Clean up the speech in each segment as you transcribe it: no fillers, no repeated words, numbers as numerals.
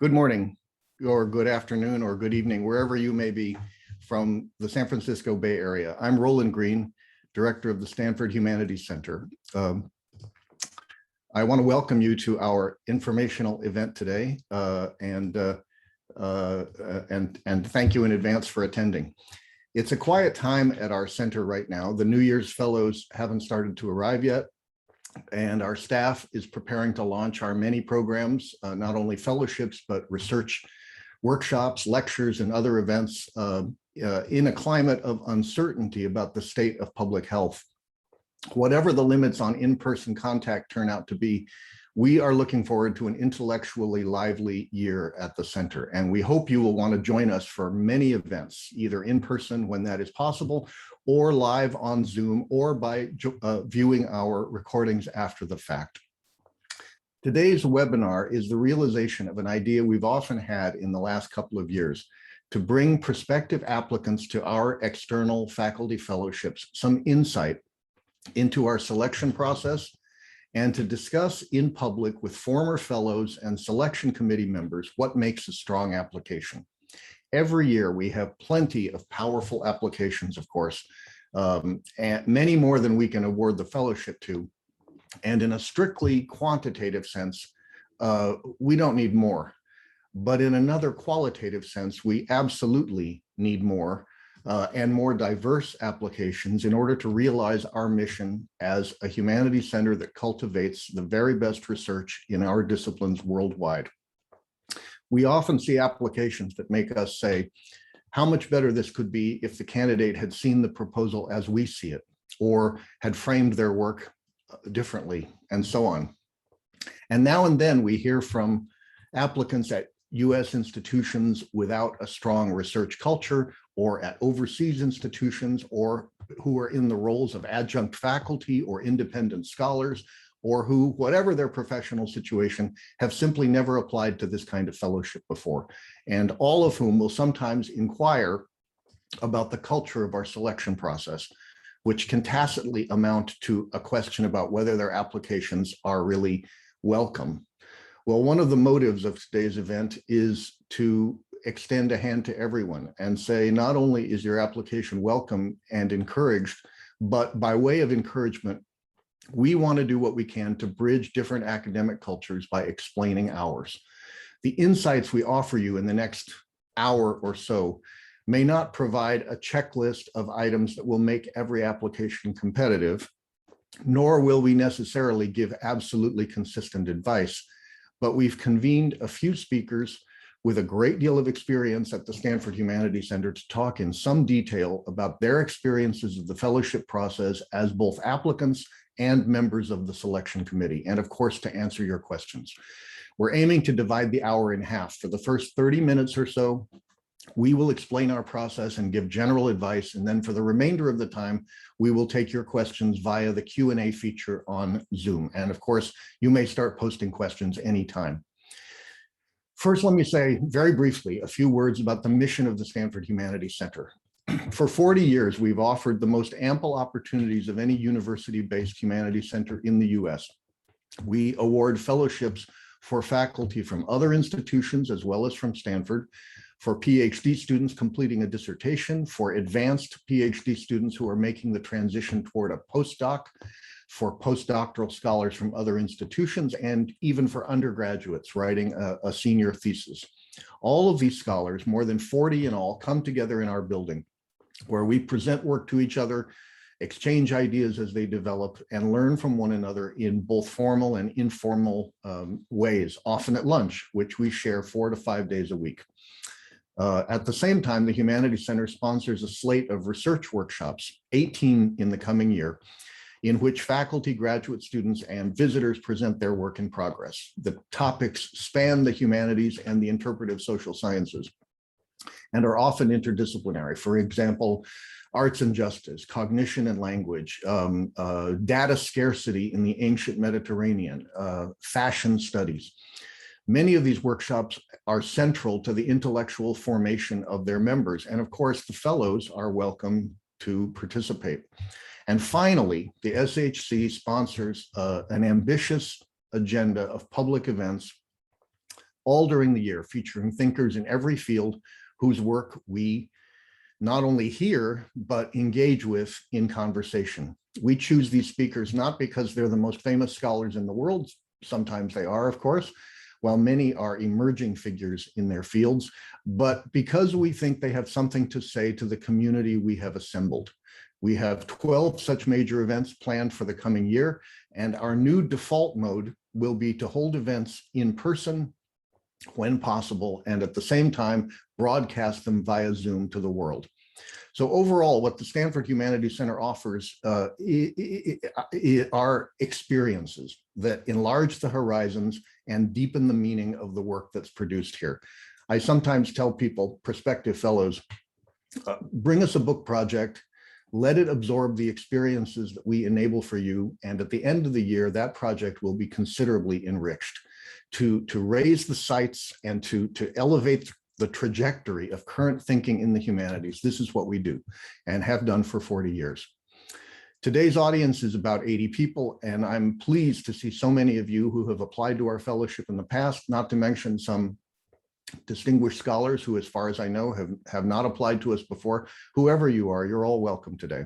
Good morning, or good afternoon, or good evening, wherever you may be from the San Francisco Bay Area. I'm Roland Greene, director of the Stanford Humanities Center. I want to welcome you to our informational event today, and thank you in advance for attending. It's a quiet time at our center right now. The New Year's Fellows haven't started to arrive yet, and our staff is preparing to launch our many programs, not only fellowships, but research workshops, lectures, and other events in a climate of uncertainty about the state of public health. Whatever the limits on in-person contact turn out to be, we are looking forward to an intellectually lively year at the center, and we hope you will want to join us for many events, either in person when that is possible, or live on Zoom, or by viewing our recordings after the fact. Today's webinar is the realization of an idea we've often had in the last couple of years, to bring prospective applicants to our external faculty fellowships some insight into our selection process, and to discuss in public with former fellows and selection committee members what makes a strong application. Every year we have plenty of powerful applications, of course, and many more than we can award the fellowship to. And in a strictly quantitative sense, we don't need more. But in another qualitative sense, we absolutely need more and more diverse applications in order to realize our mission as a humanities center that cultivates the very best research in our disciplines worldwide. We often see applications that make us say how much better this could be if the candidate had seen the proposal as we see it, or had framed their work differently, and so on. And now and then we hear from applicants at US institutions without a strong research culture, or at overseas institutions, or who are in the roles of adjunct faculty or independent scholars, or who, whatever their professional situation, have simply never applied to this kind of fellowship before, and all of whom will sometimes inquire about the culture of our selection process, which can tacitly amount to a question about whether their applications are really welcome. Well, one of the motives of today's event is to extend a hand to everyone and say, not only is your application welcome and encouraged, but by way of encouragement, we want to do what we can to bridge different academic cultures by explaining ours. The insights we offer you in the next hour or so may not provide a checklist of items that will make every application competitive, nor will we necessarily give absolutely consistent advice. But we've convened a few speakers with a great deal of experience at the Stanford Humanities Center to talk in some detail about their experiences of the fellowship process as both applicants and members of the selection committee, and of course, to answer your questions. We're aiming to divide the hour in half. For the first 30 minutes or so, we will explain our process and give general advice, and then for the remainder of the time, we will take your questions via the Q&A feature on Zoom. And of course, you may start posting questions anytime. First, let me say very briefly a few words about the mission of the Stanford Humanities Center. For 40 years, we've offered the most ample opportunities of any university-based humanities center in the US. We award fellowships for faculty from other institutions as well as from Stanford, for PhD students completing a dissertation, for advanced PhD students who are making the transition toward a postdoc, for postdoctoral scholars from other institutions, and even for undergraduates writing a senior thesis. All of these scholars, more than 40 in all, come together in our building, where we present work to each other, exchange ideas as they develop, and learn from one another in both formal and informal ways, often at lunch, which we share 4 to 5 days a week. At the same time, the Humanities Center sponsors a slate of research workshops, 18 in the coming year, in which faculty, graduate students, and visitors present their work in progress. The topics span the humanities and the interpretive social sciences, and are often interdisciplinary. For example, arts and justice, cognition and language, data scarcity in the ancient Mediterranean, fashion studies. Many of these workshops are central to the intellectual formation of their members. And of course, the fellows are welcome to participate. And finally, the SHC sponsors an ambitious agenda of public events, all during the year, featuring thinkers in every field whose work we not only hear, but engage with in conversation. We choose these speakers not because they're the most famous scholars in the world. Sometimes they are, of course, while many are emerging figures in their fields, but because we think they have something to say to the community we have assembled. We have 12 such major events planned for the coming year, and our new default mode will be to hold events in person when possible, and at the same time, broadcast them via Zoom to the world. So overall, what the Stanford Humanities Center offers are experiences that enlarge the horizons and deepen the meaning of the work that's produced here. I sometimes tell people, prospective fellows, bring us a book project, let it absorb the experiences that we enable for you, and at the end of the year, that project will be considerably enriched to raise the sights and to elevate the trajectory of current thinking in the humanities. This is what we do and have done for 40 years. Today's audience is about 80 people, and I'm pleased to see so many of you who have applied to our fellowship in the past, not to mention some distinguished scholars who, as far as I know, have not applied to us before. Whoever you are, you're all welcome today.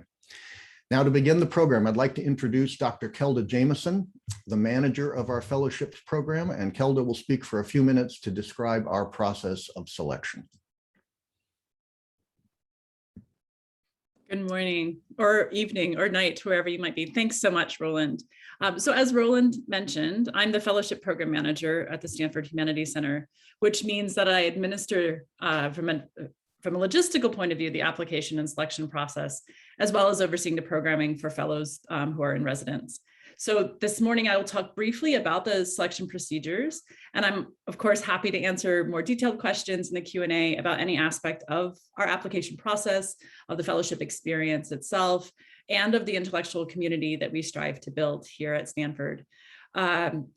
Now, to begin the program, I'd like to introduce Dr. Kelda Jameson, the manager of our fellowships program, and Kelda will speak for a few minutes to describe our process of selection. Good morning, or evening, or night, wherever you might be. Thanks so much, Roland. So as Roland mentioned, I'm the fellowship program manager at the Stanford Humanities Center, which means that I administer from a logistical point of view, the application and selection process, as well as overseeing the programming for fellows who are in residence. So this morning, I will talk briefly about the selection procedures, and I'm, of course, happy to answer more detailed questions in the Q&A about any aspect of our application process, of the fellowship experience itself, and of the intellectual community that we strive to build here at Stanford.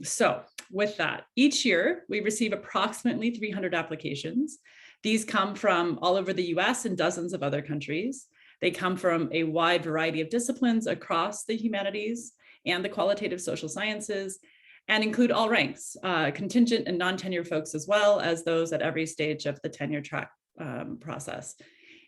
So with that, each year, we receive approximately 300 applications. These come from all over the US and dozens of other countries. They come from a wide variety of disciplines across the humanities and the qualitative social sciences, and include all ranks, contingent and non-tenure folks, as well as those at every stage of the tenure track process.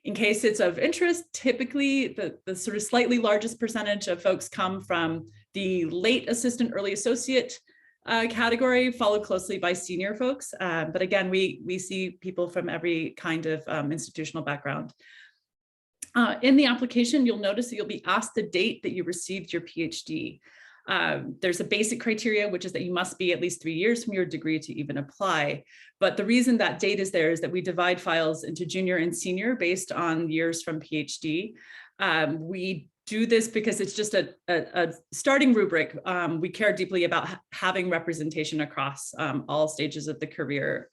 In case it's of interest, typically the sort of slightly largest percentage of folks come from the late assistant, early associate category, followed closely by senior folks. But again, we see people from every kind of institutional background. In the application, you'll notice that you'll be asked the date that you received your PhD. There's a basic criteria, which is that you must be at least 3 years from your degree to even apply. But the reason that date is there is that we divide files into junior and senior based on years from PhD. We do this because it's just a starting rubric. We care deeply about having representation across all stages of the career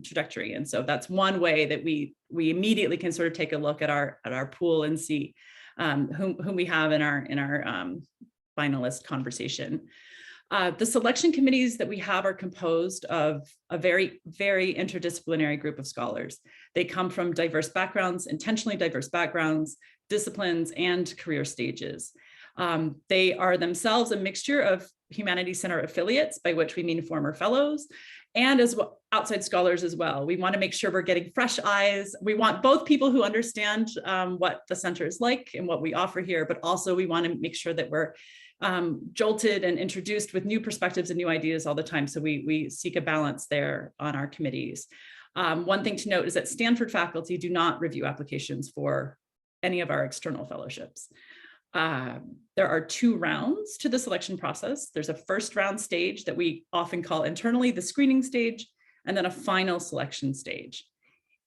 trajectory. And so that's one way that we immediately can sort of take a look at our pool and see whom we have in our finalist conversation. The selection committees that we have are composed of a very, very interdisciplinary group of scholars. They come from diverse backgrounds, intentionally diverse backgrounds, disciplines, and career stages. They are themselves a mixture of Humanities Center affiliates, by which we mean former fellows, and as well, outside scholars as well. We want to make sure we're getting fresh eyes. We want both people who understand what the center is like and what we offer here, but also we want to make sure that we're jolted and introduced with new perspectives and new ideas all the time. So we seek a balance there on our committees. One thing to note is that Stanford faculty do not review applications for any of our external fellowships. There are 2 rounds to the selection process. There's a first round stage that we often call internally the screening stage, and then a final selection stage.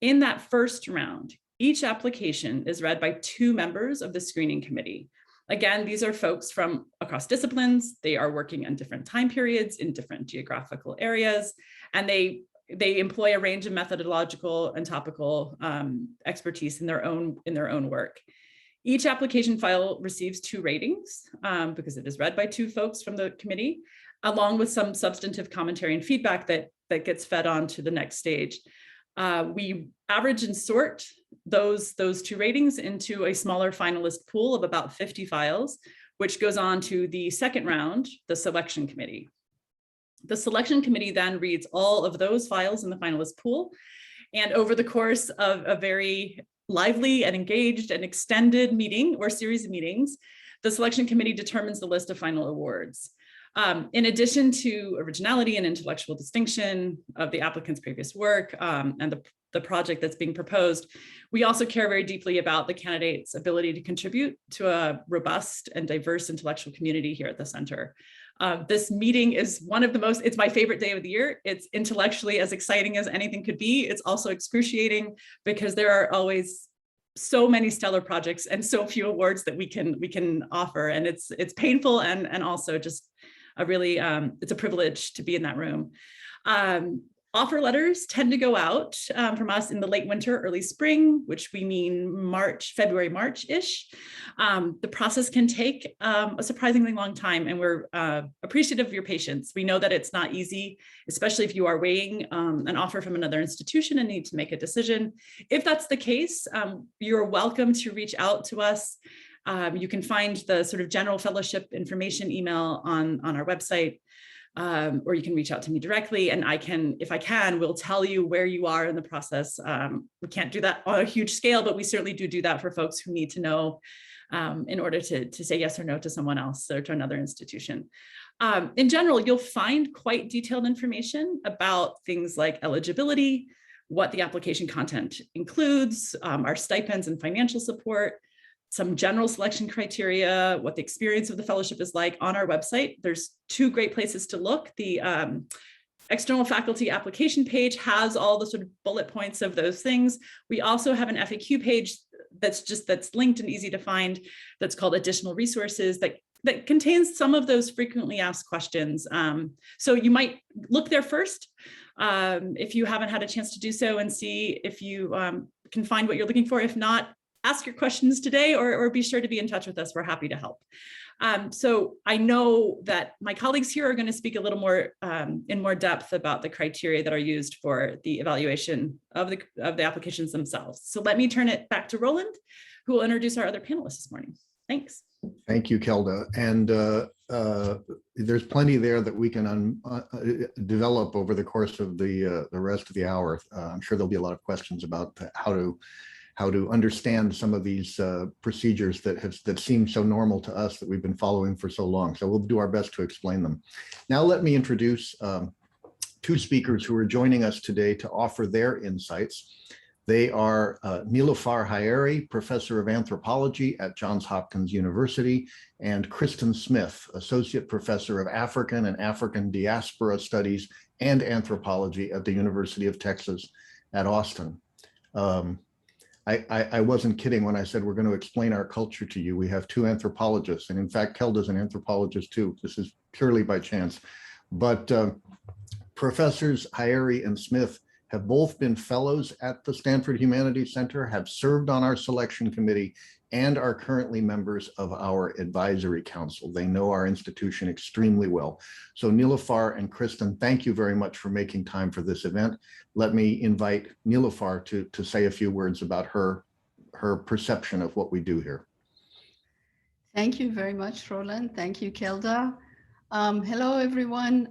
In that first round, each application is read by 2 members of the screening committee. Again, these are folks from across disciplines. They are working on different time periods in different geographical areas, and they employ a range of methodological and topical expertise in their own work. Each application file receives 2 ratings because it is read by 2 folks from the committee, along with some substantive commentary and feedback that gets fed on to the next stage. We average and sort those 2 ratings into a smaller finalist pool of about 50 files, which goes on to the second round, the selection committee. The selection committee then reads all of those files in the finalist pool. And over the course of a very lively and engaged and extended meeting or series of meetings, the selection committee determines the list of final awards. In addition to originality and intellectual distinction of the applicant's previous work and the project that's being proposed, we also care very deeply about the candidate's ability to contribute to a robust and diverse intellectual community here at the center. This meeting is one of the most, it's my favorite day of the year. It's intellectually as exciting as anything could be. It's also excruciating because there are always so many stellar projects and so few awards that we can offer. And it's painful and also just a really, it's a privilege to be in that room. Offer letters tend to go out from us in the late winter, early spring, which we mean February, March-ish. The process can take a surprisingly long time, and we're appreciative of your patience. We know that it's not easy, especially if you are weighing an offer from another institution and need to make a decision. If that's the case, you're welcome to reach out to us. You can find the sort of general fellowship information email on our website. Or you can reach out to me directly, and if I can, we'll tell you where you are in the process. We can't do that on a huge scale, but we certainly do that for folks who need to know in order to say yes or no to someone else or to another institution. In general, you'll find quite detailed information about things like eligibility, what the application content includes, our stipends and financial support, some general selection criteria, what the experience of the fellowship is like on our website. There's two great places to look. The external faculty application page has all the sort of bullet points of those things. We also have an FAQ page that's linked and easy to find, that's called additional resources, that contains some of those frequently asked questions. So you might look there first if you haven't had a chance to do so, and see if you can find what you're looking for. If not, ask your questions today, or be sure to be in touch with us. We're happy to help. So I know that my colleagues here are going to speak a little more in more depth about the criteria that are used for the evaluation of the applications themselves. So let me turn it back to Roland, who will introduce our other panelists this morning. Thanks. Thank you, Kelda. And there's plenty there that we can develop over the course of the rest of the hour. I'm sure there'll be a lot of questions about how to understand some of these procedures that seem so normal to us that we've been following for so long. So we'll do our best to explain them. Now let me introduce two speakers who are joining us today to offer their insights. They are Nilüfer Hayeri, Professor of Anthropology at Johns Hopkins University, and Kristen Smith, Associate Professor of African and African Diaspora Studies and Anthropology at the University of Texas at Austin. I wasn't kidding when I said we're going to explain our culture to you. We have two anthropologists, and in fact, Kelda's an anthropologist too. This is purely by chance. But Professors Hayeri and Smith have both been fellows at the Stanford Humanities Center, have served on our selection committee, and are currently members of our advisory council. They know our institution extremely well. So Nilüfer and Kristen, thank you very much for making time for this event. Let me invite Nilüfer to say a few words about her perception of what we do here. Thank you very much, Roland. Thank you, Kelda. Hello, everyone.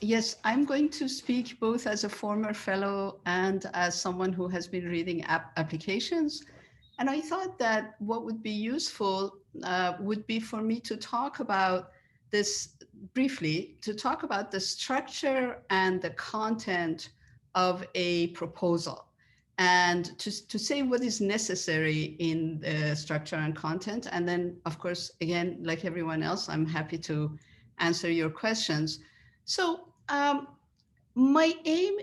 Yes, I'm going to speak both as a former fellow and as someone who has been reading applications. And I thought that what would be useful would be for me to talk about this briefly, to talk about the structure and the content of a proposal, and to say what is necessary in the structure and content. And then, of course, again, like everyone else, I'm happy to answer your questions. So my aim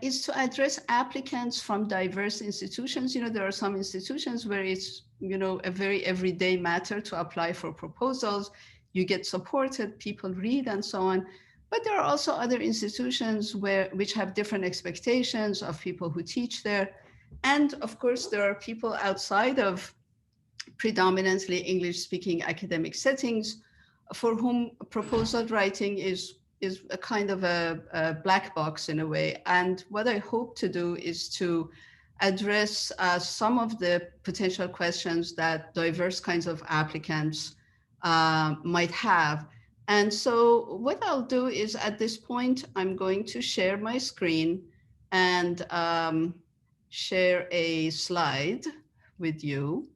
is to address applicants from diverse institutions. You know, there are some institutions where it's, you know, a very everyday matter to apply for proposals. You get supported, people read, and so on. But there are also other institutions which have different expectations of people who teach there. And of course, there are people outside of predominantly English-speaking academic settings for whom proposal writing is a kind of a black box in a way. And what I hope to do is to address some of the potential questions that diverse kinds of applicants might have, And so what I'll do is at this point, I'm going to share my screen and share a slide with you.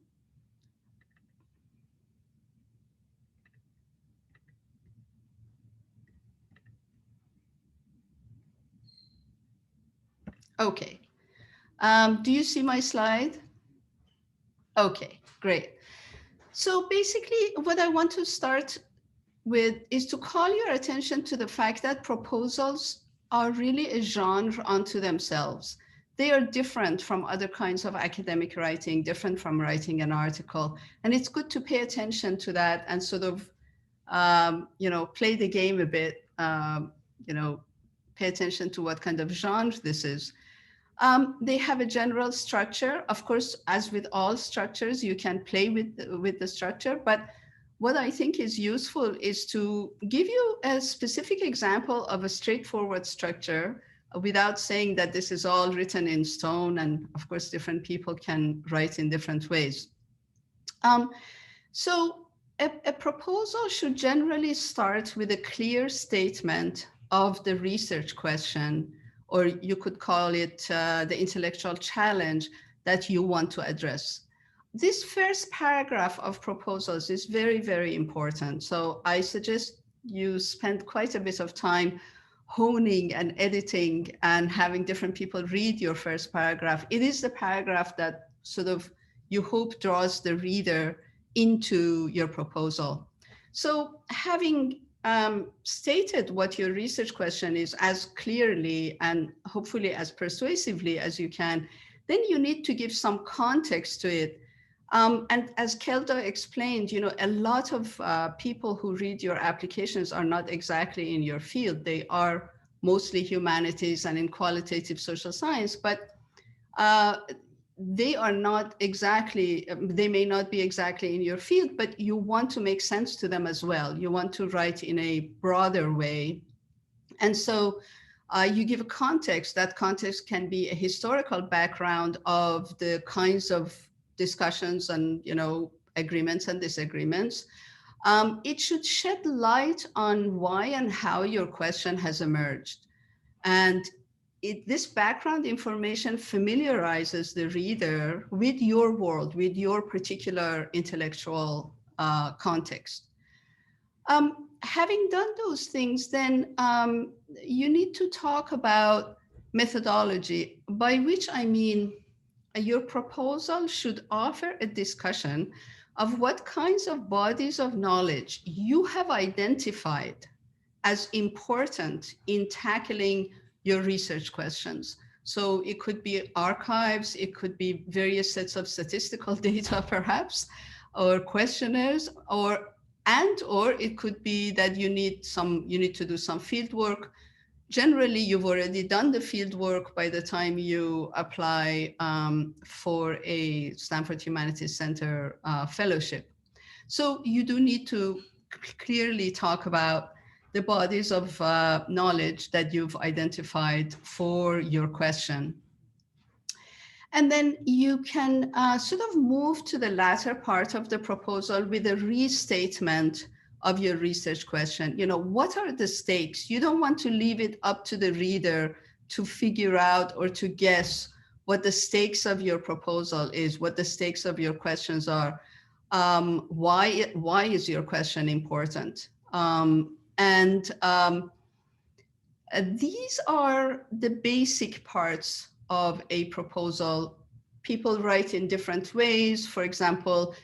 Okay. Do you see my slide? Okay, great. So basically what I want to start with is to call your attention to the fact that proposals are really a genre unto themselves. They are different from other kinds of academic writing, different from writing an article. And it's good to pay attention to that and sort of, play the game a bit, pay attention to what kind of genre this is. They have a general structure. Of course, as with all structures, you can play with the structure, but what I think is useful is to give you a specific example of a straightforward structure without saying that this is all written in stone. And of course, different people can write in different ways. So a proposal should generally start with a clear statement of the research question, or you could call it the intellectual challenge that you want to address. This first paragraph of proposals is very, very important. So I suggest you spend quite a bit of time honing and editing and having different people read your first paragraph. It is the paragraph that sort of you hope draws the reader into your proposal. So having stated what your research question is as clearly and hopefully as persuasively as you can, then you need to give some context to it. And as Kelda explained, a lot of people who read your applications are not exactly in your field. They are mostly humanities and in qualitative social science, but they are not exactly, they may not be exactly in your field, but you want to make sense to them as well. You want to write in a broader way. And so you give a context. That context can be a historical background of the kinds of discussions and agreements and disagreements. It should shed light on why and how your question has emerged. And this background information familiarizes the reader with your world, with your particular intellectual context. Having done those things, then you need to talk about methodology, by which I mean your proposal should offer a discussion of what kinds of bodies of knowledge you have identified as important in tackling your research questions. So it could be archives, it could be various sets of statistical data perhaps, or questionnaires, or it could be that you need to do some field work. Generally, you've already done the field work by the time you apply for a Stanford Humanities Center fellowship. So you do need to clearly talk about the bodies of knowledge that you've identified for your question. And then you can sort of move to the latter part of the proposal with a restatement of your research question. What are the stakes? You don't want to leave it up to the reader to figure out or to guess what the stakes of your proposal is, what the stakes of your questions are. Why is your question important? These are the basic parts of a proposal. People write in different ways. For example,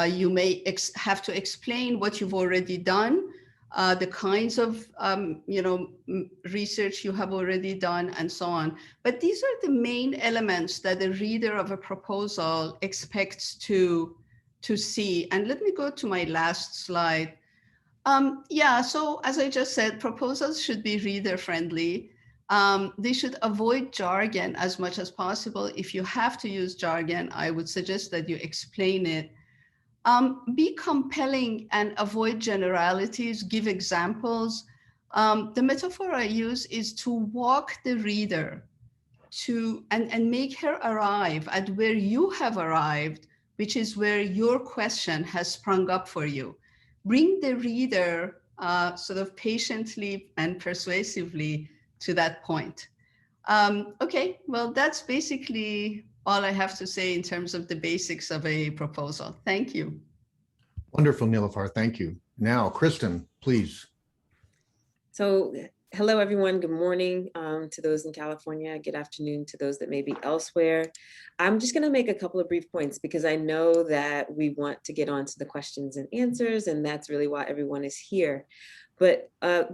you may have to explain what you've already done, the kinds of research you have already done, and so on. But these are the main elements that the reader of a proposal expects to see. And let me go to my last slide. So as I just said, proposals should be reader friendly. They should avoid jargon as much as possible. If you have to use jargon, I would suggest that you explain it. Be compelling and avoid generalities, give examples. The metaphor I use is to walk the reader and make her arrive at where you have arrived, which is where your question has sprung up for you. Bring the reader sort of patiently and persuasively to that point. Okay, well, that's basically all I have to say in terms of the basics of a proposal. Thank you. Wonderful, Nilüfer. Thank you. Now, Kristen, please. So hello, everyone. Good morning to those in California. Good afternoon to those that may be elsewhere. I'm just going to make a couple of brief points because I know that we want to get on to the questions and answers, and that's really why everyone is here. But I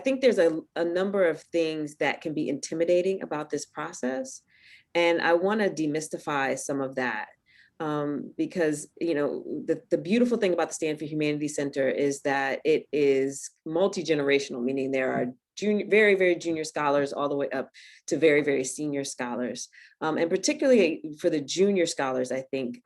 think there's a number of things that can be intimidating about this process, and I want to demystify some of that. Because the beautiful thing about the Stanford Humanities Center is that it is multi-generational, meaning there are very, very junior scholars all the way up to very, very senior scholars. And particularly for the junior scholars, I think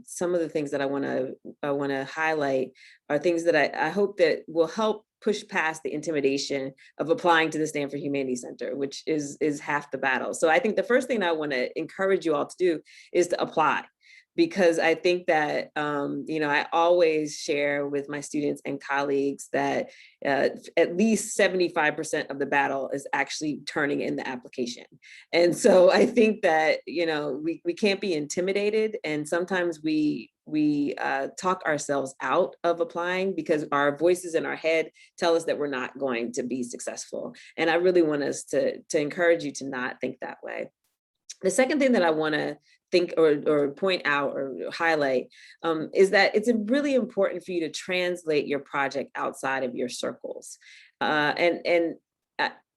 some of the things that I want to highlight are things that I hope that will help push past the intimidation of applying to the Stanford Humanities Center, which is half the battle. So I think the first thing I want to encourage you all to do is to apply. Because I think that, I always share with my students and colleagues that at least 75% of the battle is actually turning in the application. And so I think that, we can't be intimidated. And sometimes we talk ourselves out of applying because our voices in our head tell us that we're not going to be successful. And I really want us to encourage you to not think that way. The second thing that I want to think or point out or highlight is that it's really important for you to translate your project outside of your circles. And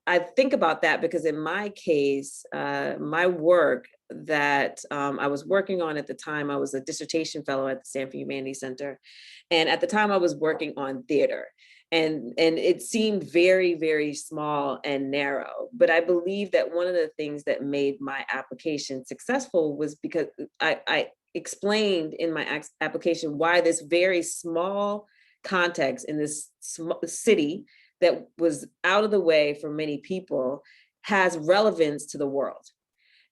I think about that because in my case, my work that I was working on at the time, I was a dissertation fellow at the Stanford Humanities Center. And at the time I was working on theater. And it seemed very, very small and narrow. But I believe that one of the things that made my application successful was because I explained in my application why this very small context in this city that was out of the way for many people has relevance to the world.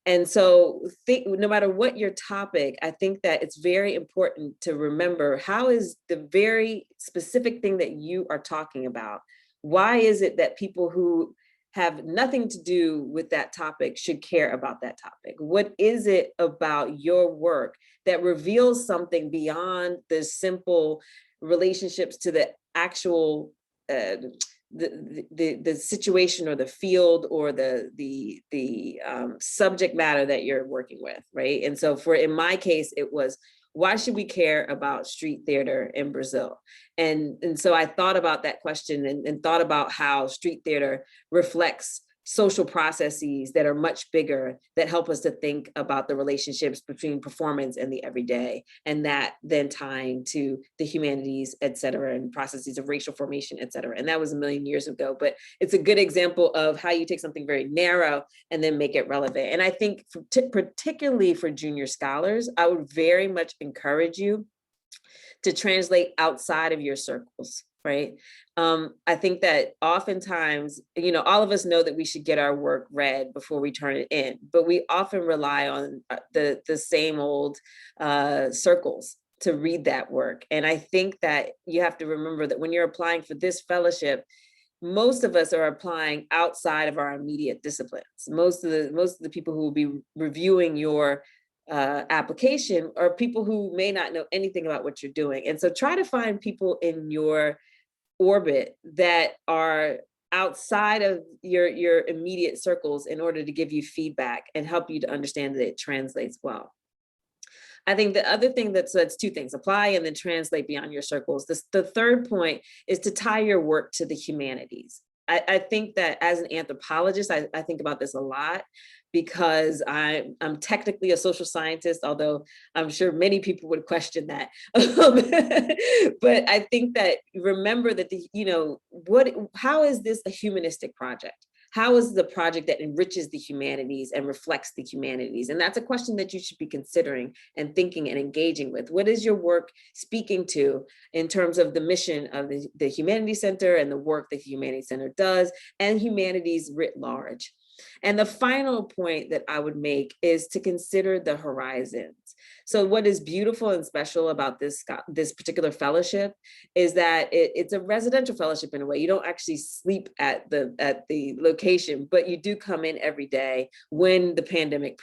And so no matter what your topic, I think that it's very important to remember how is the very specific thing that you are talking about, why is it that people who have nothing to do with that topic should care about that topic? What is it about your work that reveals something beyond the simple relationships to the actual the situation or the field or the subject matter that you're working with, right? And so in my case, it was, why should we care about street theater in Brazil? And so I thought about that question and thought about how street theater reflects social processes that are much bigger that help us to think about the relationships between performance and the everyday, and that then tying to the humanities, et cetera, and processes of racial formation, et cetera. And that was a million years ago, but it's a good example of how you take something very narrow and then make it relevant. And I think particularly for junior scholars, I would very much encourage you to translate outside of your circles. Right. I think that oftentimes, all of us know that we should get our work read before we turn it in, but we often rely on the same old circles to read that work. And I think that you have to remember that when you're applying for this fellowship, most of us are applying outside of our immediate disciplines. Most of the people who will be reviewing your application are people who may not know anything about what you're doing. And so try to find people in your orbit that are outside of your immediate circles in order to give you feedback and help you to understand that it translates well. I think the other thing that's two things, apply and then translate beyond your circles. The third point is to tie your work to the humanities. I think that as an anthropologist, I think about this a lot because I'm technically a social scientist, although I'm sure many people would question that. But I think that remember that how is this a humanistic project? How is the project that enriches the humanities and reflects the humanities? And that's a question that you should be considering and thinking and engaging with. What is your work speaking to in terms of the mission of the Humanities Center and the work that the Humanities Center does and humanities writ large? And the final point that I would make is to consider the horizons. So what is beautiful and special about this particular fellowship is that it's a residential fellowship in a way. You don't actually sleep at the location, but you do come in every day when the pandemic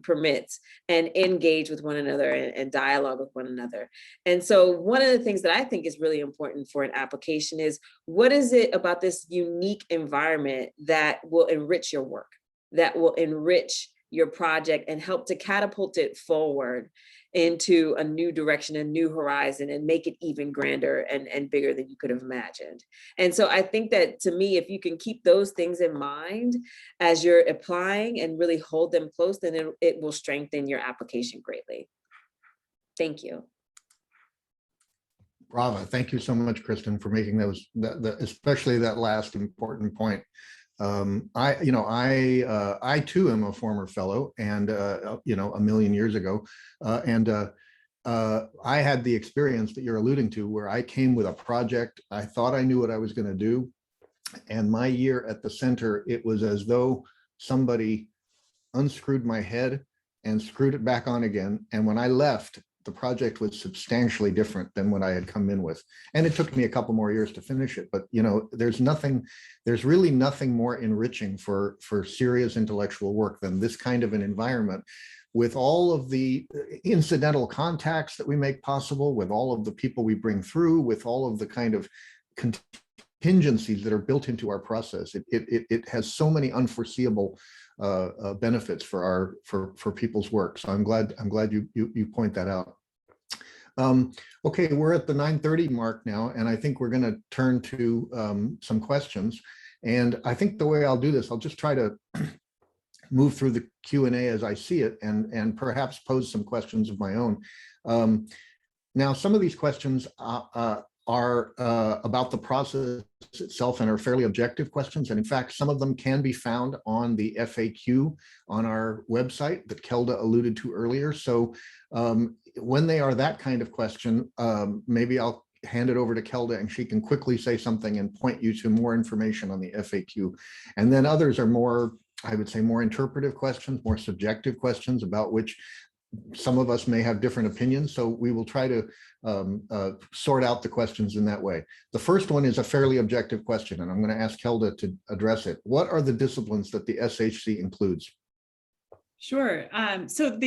permits and engage with one another and dialogue with one another. And so one of the things that I think is really important for an application is, what is it about this unique environment that will enrich your work, that will enrich your project and help to catapult it forward into a new direction, a new horizon, and make it even grander and bigger than you could have imagined. And so I think that, to me, if you can keep those things in mind as you're applying and really hold them close, then it will strengthen your application greatly. Thank you. Bravo. Thank you so much, Kristen, for making those, especially that last important point. I too am a former fellow, and a million years ago, I had the experience that you're alluding to, where I came with a project. I thought I knew what I was going to do, and my year at the center, it was as though somebody unscrewed my head and screwed it back on again. And when I left, the project was substantially different than what I had come in with. And it took me a couple more years to finish it. But, there's really nothing more enriching for serious intellectual work than this kind of an environment, with all of the incidental contacts that we make possible, with all of the people we bring through, with all of the kind of contingencies that are built into our process. It has so many unforeseeable benefits for people's work. So I'm glad you point that out. Okay, we're at the 9:30 mark now, and I think we're going to turn to some questions. And I think the way I'll do this, I'll just try to move through the Q&A as I see it, and perhaps pose some questions of my own. Now, some of these questions are about the process itself and are fairly objective questions. And in fact, some of them can be found on the FAQ on our website that Kelda alluded to earlier. So when they are that kind of question, maybe I'll hand it over to Kelda and she can quickly say something and point you to more information on the FAQ. And then others are more, I would say, more interpretive questions, more subjective questions about which some of us may have different opinions. So we will try to sort out the questions in that way. The first one is a fairly objective question, and I'm going to ask Kelda to address it. What are the disciplines that the SHC includes? Sure. So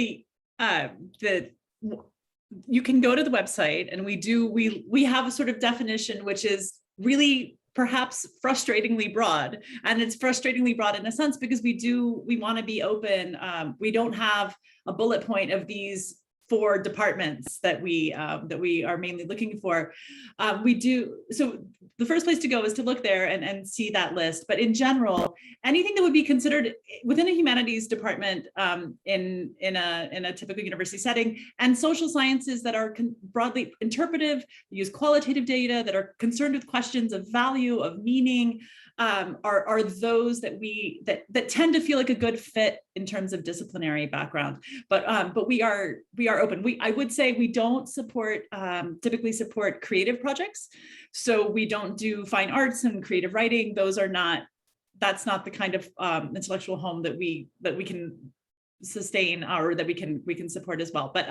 you can go to the website, and we have a sort of definition which is really perhaps frustratingly broad. And it's frustratingly broad in a sense because we want to be open. We don't have a bullet point of these 4 departments that we are mainly looking for. So the first place to go is to look there and see that list. But in general, anything that would be considered within a humanities department in a typical university setting, and social sciences that are broadly interpretive, use qualitative data, that are concerned with questions of value, of meaning, are those that tend to feel like a good fit in terms of disciplinary background. But we are open. I would say we don't typically support creative projects. So we don't do fine arts and creative writing. That's not the kind of intellectual home that we can sustain or that we can support as well. But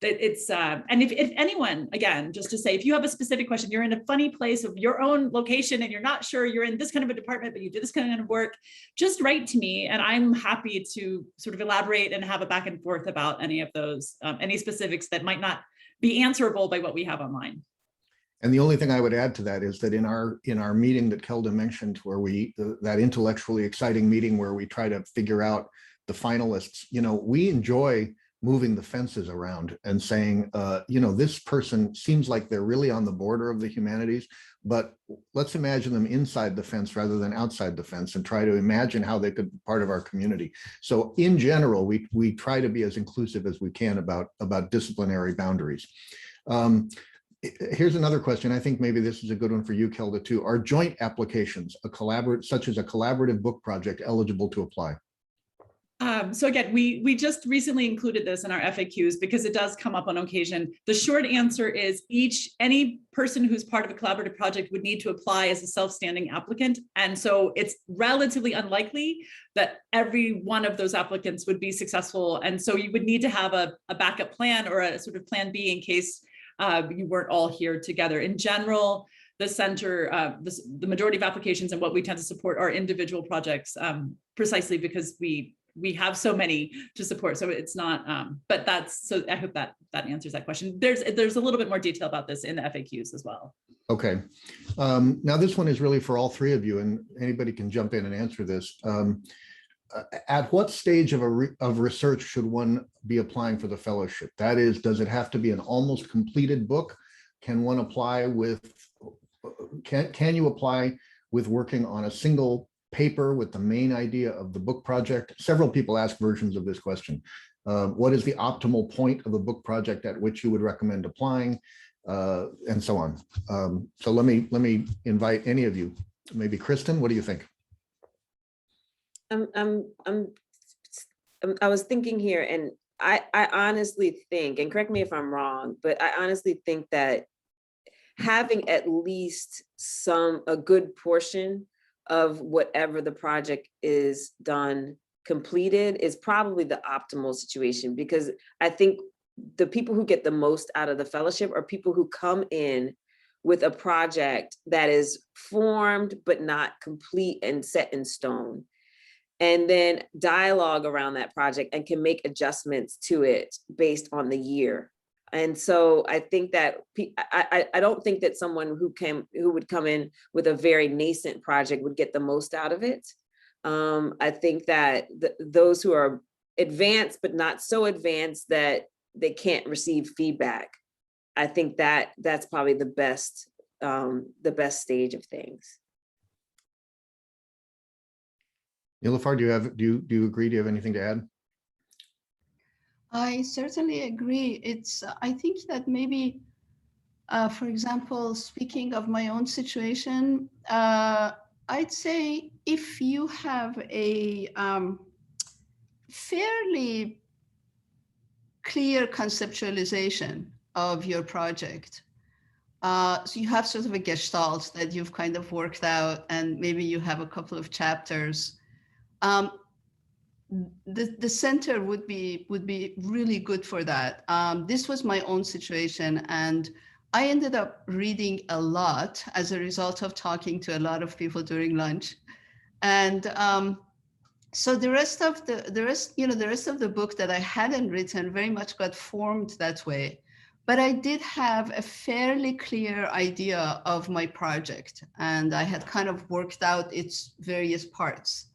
it's and if anyone, again, just to say, if you have a specific question, you're in a funny place of your own location and you're not sure, you're in this kind of a department, but you do this kind of work, just write to me and I'm happy to sort of elaborate and have a back and forth about any of those, any specifics that might not be answerable by what we have online. And the only thing I would add to that is that in our meeting that Kelda mentioned, where that intellectually exciting meeting where we try to figure out the finalists, we enjoy moving the fences around and saying, this person seems like they're really on the border of the humanities, but let's imagine them inside the fence rather than outside the fence and try to imagine how they could be part of our community. So in general, we try to be as inclusive as we can about disciplinary boundaries. Here's another question. I think maybe this is a good one for you, Kelda, too. Are joint applications, such as a collaborative book project, eligible to apply? So again, we just recently included this in our FAQs because it does come up on occasion. The short answer is any person who's part of a collaborative project would need to apply as a self-standing applicant. And so it's relatively unlikely that every one of those applicants would be successful. And so you would need to have a backup plan or a sort of plan B in case you weren't all here together. In general, the center, the majority of applications and what we tend to support are individual projects, precisely because we have so many to support. So it's not, but so I hope that answers that question. There's a little bit more detail about this in the FAQs as well. Okay. Now this one is really for all three of you, and anybody can jump in and answer this. At what stage of research should one be applying for the fellowship? That is, does it have to be an almost completed book? Can one apply with, can you apply with working on a single paper with the main idea of the book project? Several people ask versions of this question. What is the optimal point of a book project at which you would recommend applying, and so on. So let me invite any of you. Maybe Kristen, what do you think? I was thinking here, and I honestly think, and correct me if I'm wrong, but I honestly think that having at least a good portion of whatever the project is done completed is probably the optimal situation, because I think the people who get the most out of the fellowship are people who come in with a project that is formed but not complete and set in stone, and then dialogue around that project and can make adjustments to it based on the year. And so I think that I don't think that someone who would come in with a very nascent project would get the most out of it. I think that those who are advanced but not so advanced that they can't receive feedback, I think that that's probably the best stage of things. Nilüfer, do you agree? Do you have anything to add? I certainly agree. I think that maybe, for example, speaking of my own situation, I'd say if you have a fairly clear conceptualization of your project, so you have sort of a gestalt that you've kind of worked out, and maybe you have a couple of chapters, the center would be really good for that. This was my own situation, and I ended up reading a lot as a result of talking to a lot of people during lunch. And so the rest of the book that I hadn't written very much got formed that way. But I did have a fairly clear idea of my project, and I had kind of worked out its various parts.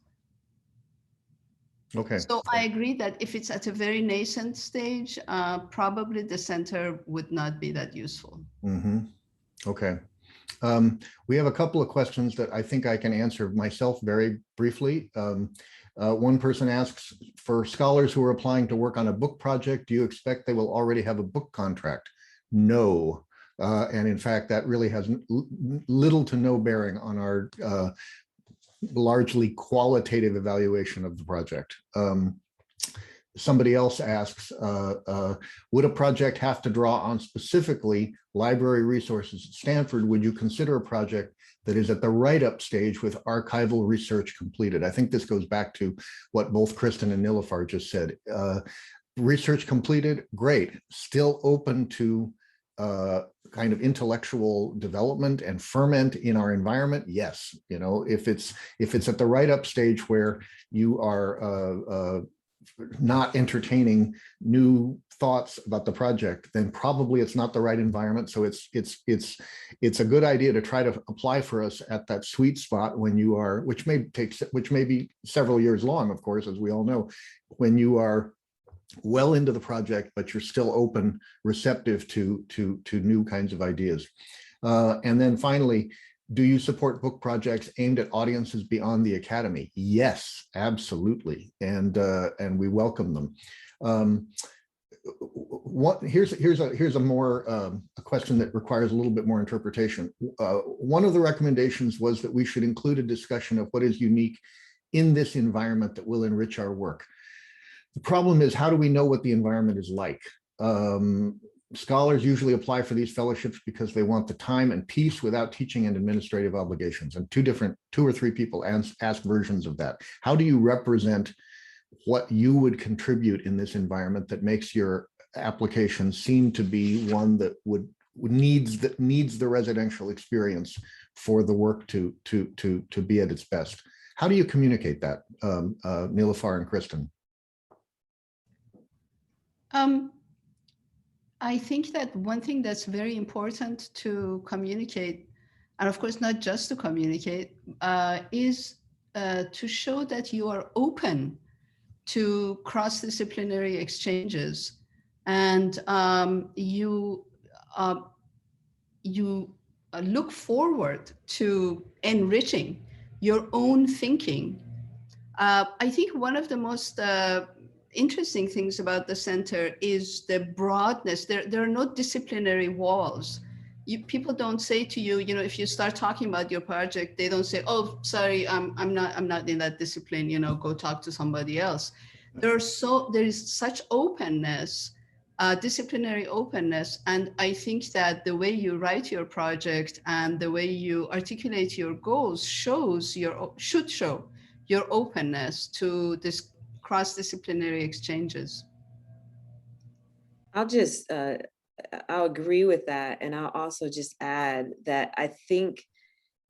Okay. So I agree that if it's at a very nascent stage, probably the center would not be that useful. Mm-hmm. Okay. We have a couple of questions that I think I can answer myself very briefly. One person asks, for scholars who are applying to work on a book project, do you expect they will already have a book contract? No. And in fact, that really has little to no bearing on our largely qualitative evaluation of the project. Somebody else asks, would a project have to draw on specifically library resources at Stanford? Would you consider a project that is at the write-up stage with archival research completed? I think this goes back to what both Kristen and Nilüfer just said. Research completed, great. Still open to kind of intellectual development and ferment in our environment? Yes. You know, if it's at the write-up stage where you are not entertaining new thoughts about the project, then probably it's not the right environment. So it's a good idea to try to apply for us at that sweet spot when you are, which may be several years long, of course, as we all know, when you are well into the project, but you're still open, receptive to new kinds of ideas. And then finally, do you support book projects aimed at audiences beyond the academy? Yes, absolutely, and we welcome them. Here's a more a question that requires a little bit more interpretation. One of the recommendations was that we should include a discussion of what is unique in this environment that will enrich our work. The problem is, how do we know what the environment is like? Scholars usually apply for these fellowships because they want the time and peace without teaching and administrative obligations. And two or three people ask versions of that. How do you represent what you would contribute in this environment that makes your application seem to be one that needs the residential experience for the work to be at its best? How do you communicate that, Nilüfer and Kristen? I think that one thing that's very important to communicate, and of course not just to communicate, is to show that you are open to cross-disciplinary exchanges, and you look forward to enriching your own thinking. I think one of the most interesting things about the center is the broadness. There are no disciplinary walls. People don't say to you, if you start talking about your project, they don't say, "Oh, sorry, I'm not in that discipline. Go talk to somebody else." There is such openness, disciplinary openness, and I think that the way you write your project and the way you articulate your goals should show your openness to this cross-disciplinary exchanges. I'll agree with that. And I'll also just add that I think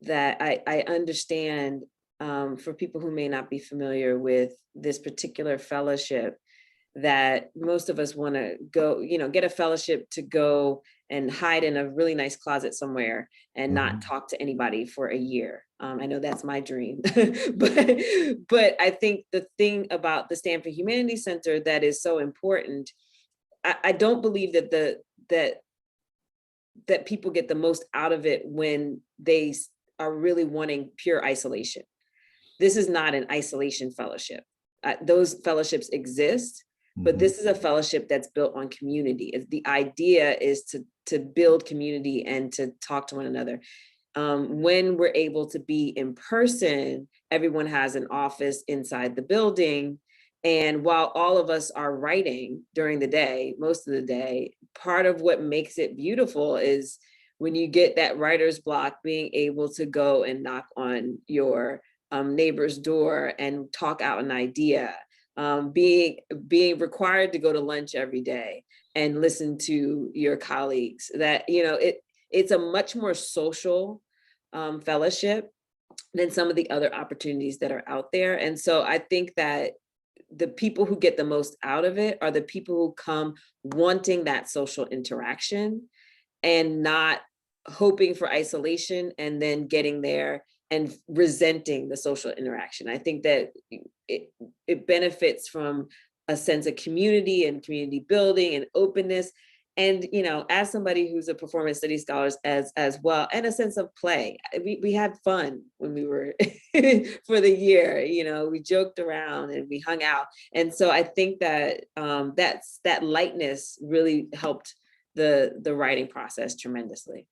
that I understand for people who may not be familiar with this particular fellowship, that most of us want to go, get a fellowship to go and hide in a really nice closet somewhere and not talk to anybody for a year. I know that's my dream, but I think the thing about the Stanford Humanities Center that is so important, I don't believe that people get the most out of it when they are really wanting pure isolation. This is not an isolation fellowship. Those fellowships exist, but this is a fellowship that's built on community. The idea is to build community and to talk to one another. When we're able to be in person, everyone has an office inside the building. And while all of us are writing during the day, most of the day, part of what makes it beautiful is when you get that writer's block, being able to go and knock on your neighbor's door and talk out an idea, being required to go to lunch every day and listen to your colleagues. That, it's a much more social fellowship than some of the other opportunities that are out there. And so I think that the people who get the most out of it are the people who come wanting that social interaction and not hoping for isolation and then getting there and resenting the social interaction. I think that it benefits from a sense of community and community building and openness. And, as somebody who's a performance studies scholar as well, and a sense of play, we had fun when we were for the year, we joked around and we hung out. And so I think that that lightness really helped the writing process tremendously.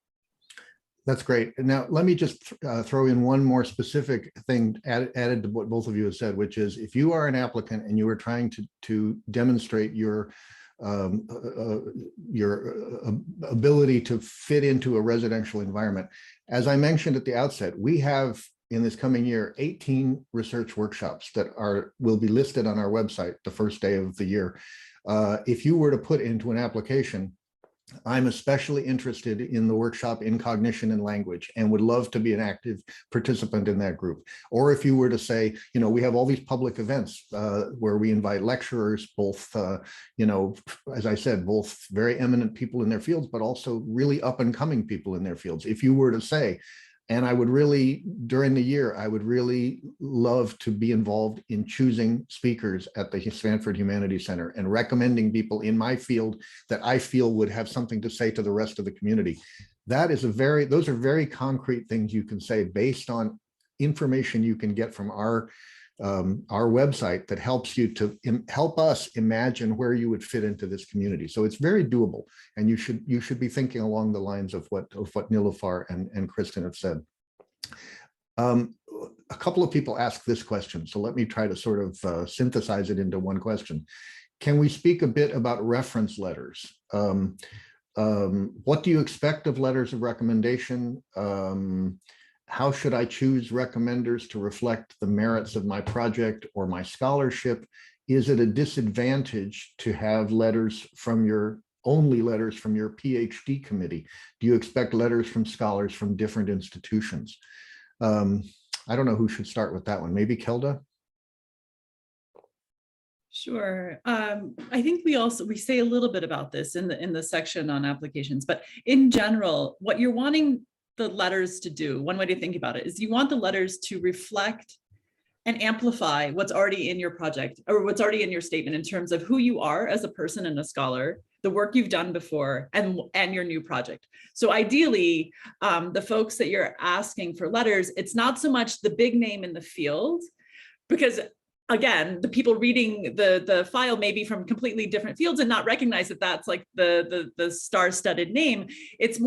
That's great. Now, let me just throw in one more specific thing added to what both of you have said, which is if you are an applicant and you are trying to demonstrate your ability to fit into a residential environment. As I mentioned at the outset, we have in this coming year 18 research workshops that will be listed on our website the first day of the year. If you were to put into an application, I'm especially interested in the workshop in cognition and language and would love to be an active participant in that group. Or if you were to say, we have all these public events where we invite lecturers, both, as I said, both very eminent people in their fields, but also really up and coming people in their fields. If you were to say, and I would really, during the year, I would really love to be involved in choosing speakers at the Stanford Humanities Center and recommending people in my field that I feel would have something to say to the rest of the community. Those are very concrete things you can say based on information you can get from our website that helps you to help us imagine where you would fit into this community. So it's very doable, and you should be thinking along the lines of what Nilüfer and Kristen have said. a couple of people ask this question, so let me try to sort of synthesize it into one question. Can we speak a bit about reference letters? What do you expect of letters of recommendation? How should I choose recommenders to reflect the merits of my project or my scholarship? Is it a disadvantage to have letters from your PhD committee? Do you expect letters from scholars from different institutions? I don't know who should start with that one. Maybe Kelda? Sure. I think we say a little bit about this in the section on applications, but in general, what you're wanting the letters to do, one way to think about it is you want the letters to reflect and amplify what's already in your project or what's already in your statement in terms of who you are as a person and a scholar, the work you've done before, and your new project. So ideally, the folks that you're asking for letters, it's not so much the big name in the field, because again, the people reading the file may be from completely different fields and not recognize that that's like the star-studded name. It's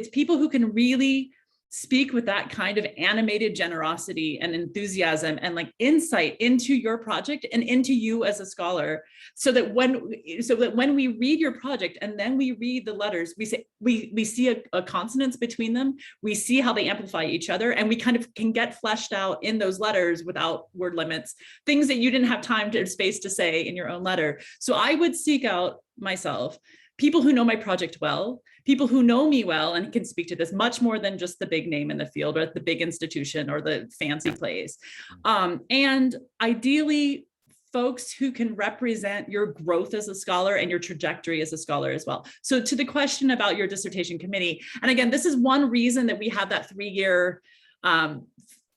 people who can really speak with that kind of animated generosity and enthusiasm and like insight into your project and into you as a scholar, so that when we read your project and then we read the letters, we see a consonance between them, we see how they amplify each other, and we kind of can get fleshed out in those letters without word limits, things that you didn't have time to space to say in your own letter. So I would seek out myself people who know my project well, people who know me well and can speak to this much more than just the big name in the field or at the big institution or the fancy place. And ideally, folks who can represent your growth as a scholar and your trajectory as a scholar as well. So to the question about your dissertation committee, and again, this is one reason that we have that 3-year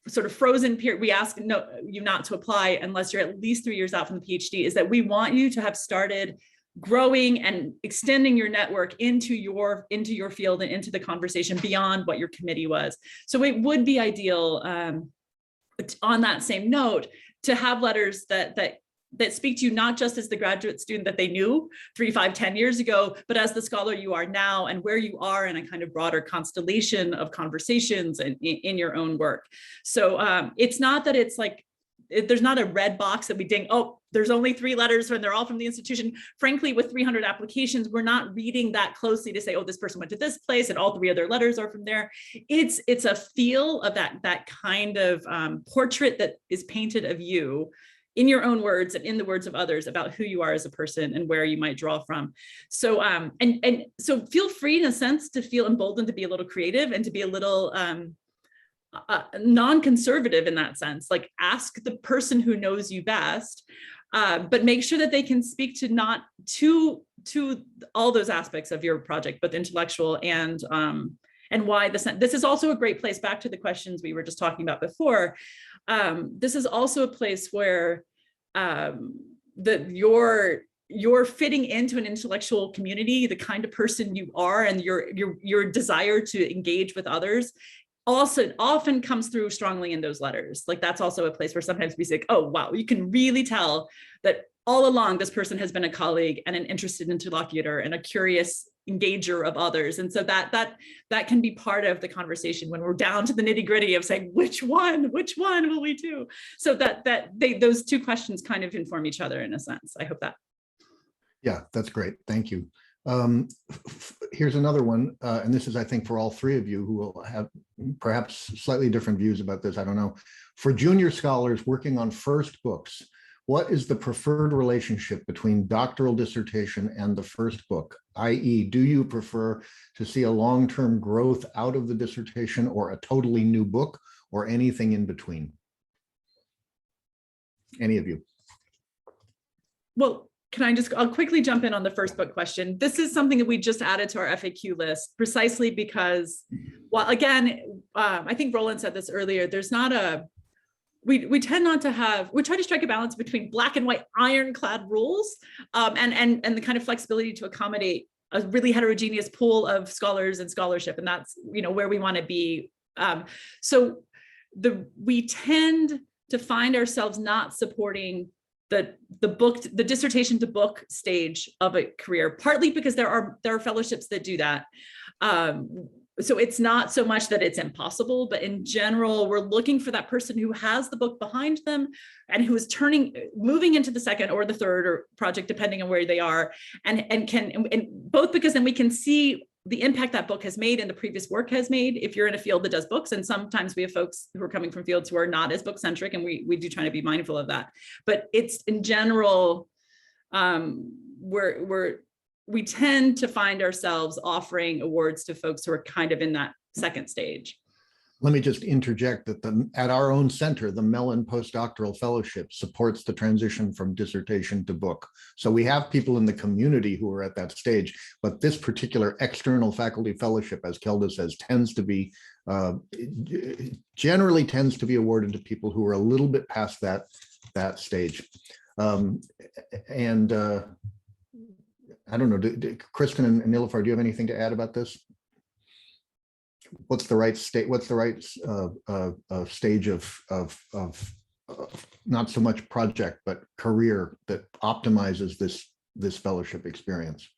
sort of frozen period. We ask you not to apply unless you're at least 3 years out from the PhD, is that we want you to have started growing and extending your network into your field and into the conversation beyond what your committee was. So it would be ideal, on that same note, to have letters that speak to you not just as the graduate student that they knew 3, 5, 10 years ago, but as the scholar you are now and where you are in a kind of broader constellation of conversations and in your own work. So it's not that it's like, there's not a red box that we ding, oh, there's only 3 letters and they're all from the institution. Frankly, with 300 applications, we're not reading that closely to say, oh, this person went to this place and all 3 other letters are from there. It's a feel of that kind of portrait that is painted of you in your own words and in the words of others about who you are as a person and where you might draw from. So and so feel free in a sense to feel emboldened to be a little creative and to be a little non-conservative in that sense. Like, ask the person who knows you best, but make sure that they can speak to not to all those aspects of your project, but the intellectual and why this is also a great place, back to the questions we were just talking about before. This is also a place where you're fitting into an intellectual community, the kind of person you are, and your desire to engage with others also often comes through strongly in those letters. Like, that's also a place where sometimes we say, oh, wow, you can really tell that all along this person has been a colleague and an interested interlocutor and a curious engager of others. And so that can be part of the conversation when we're down to the nitty-gritty of saying, which one will we do? So those 2 questions kind of inform each other in a sense. I hope that. Yeah, that's great. Thank you. Here's another one, and this is, I think, for all 3 of you who will have perhaps slightly different views about this. I don't know. For junior scholars working on first books, what is the preferred relationship between doctoral dissertation and the first book? i.e., do you prefer to see a long-term growth out of the dissertation or a totally new book, or anything in between? Any of you? Well, I'll quickly jump in on the first book question. This is something that we just added to our FAQ list precisely because, well, again, I think Roland said this earlier, there's not we tend not to have, we try to strike a balance between black and white ironclad rules and the kind of flexibility to accommodate a really heterogeneous pool of scholars and scholarship. And that's, where we want to be. So we tend to find ourselves not supporting the dissertation to book stage of a career, partly because there are fellowships that do that. so it's not so much that it's impossible, but in general, we're looking for that person who has the book behind them and who is moving into the second or the third or project, depending on where they are, and both because then we can see the impact that book has made and the previous work has made if you're in a field that does books. And sometimes we have folks who are coming from fields who are not as book centric, and we do try to be mindful of that. But it's in general, we tend to find ourselves offering awards to folks who are kind of in that second stage. Let me just interject that at our own center, the Mellon Postdoctoral Fellowship supports the transition from dissertation to book. So we have people in the community who are at that stage, but this particular external faculty fellowship, as Kelda says, generally tends to be awarded to people who are a little bit past that stage. I don't know, Kristen and Nilüfer, do you have anything to add about this? What's the right state? What's the right stage of not so much project, but career that optimizes this fellowship experience?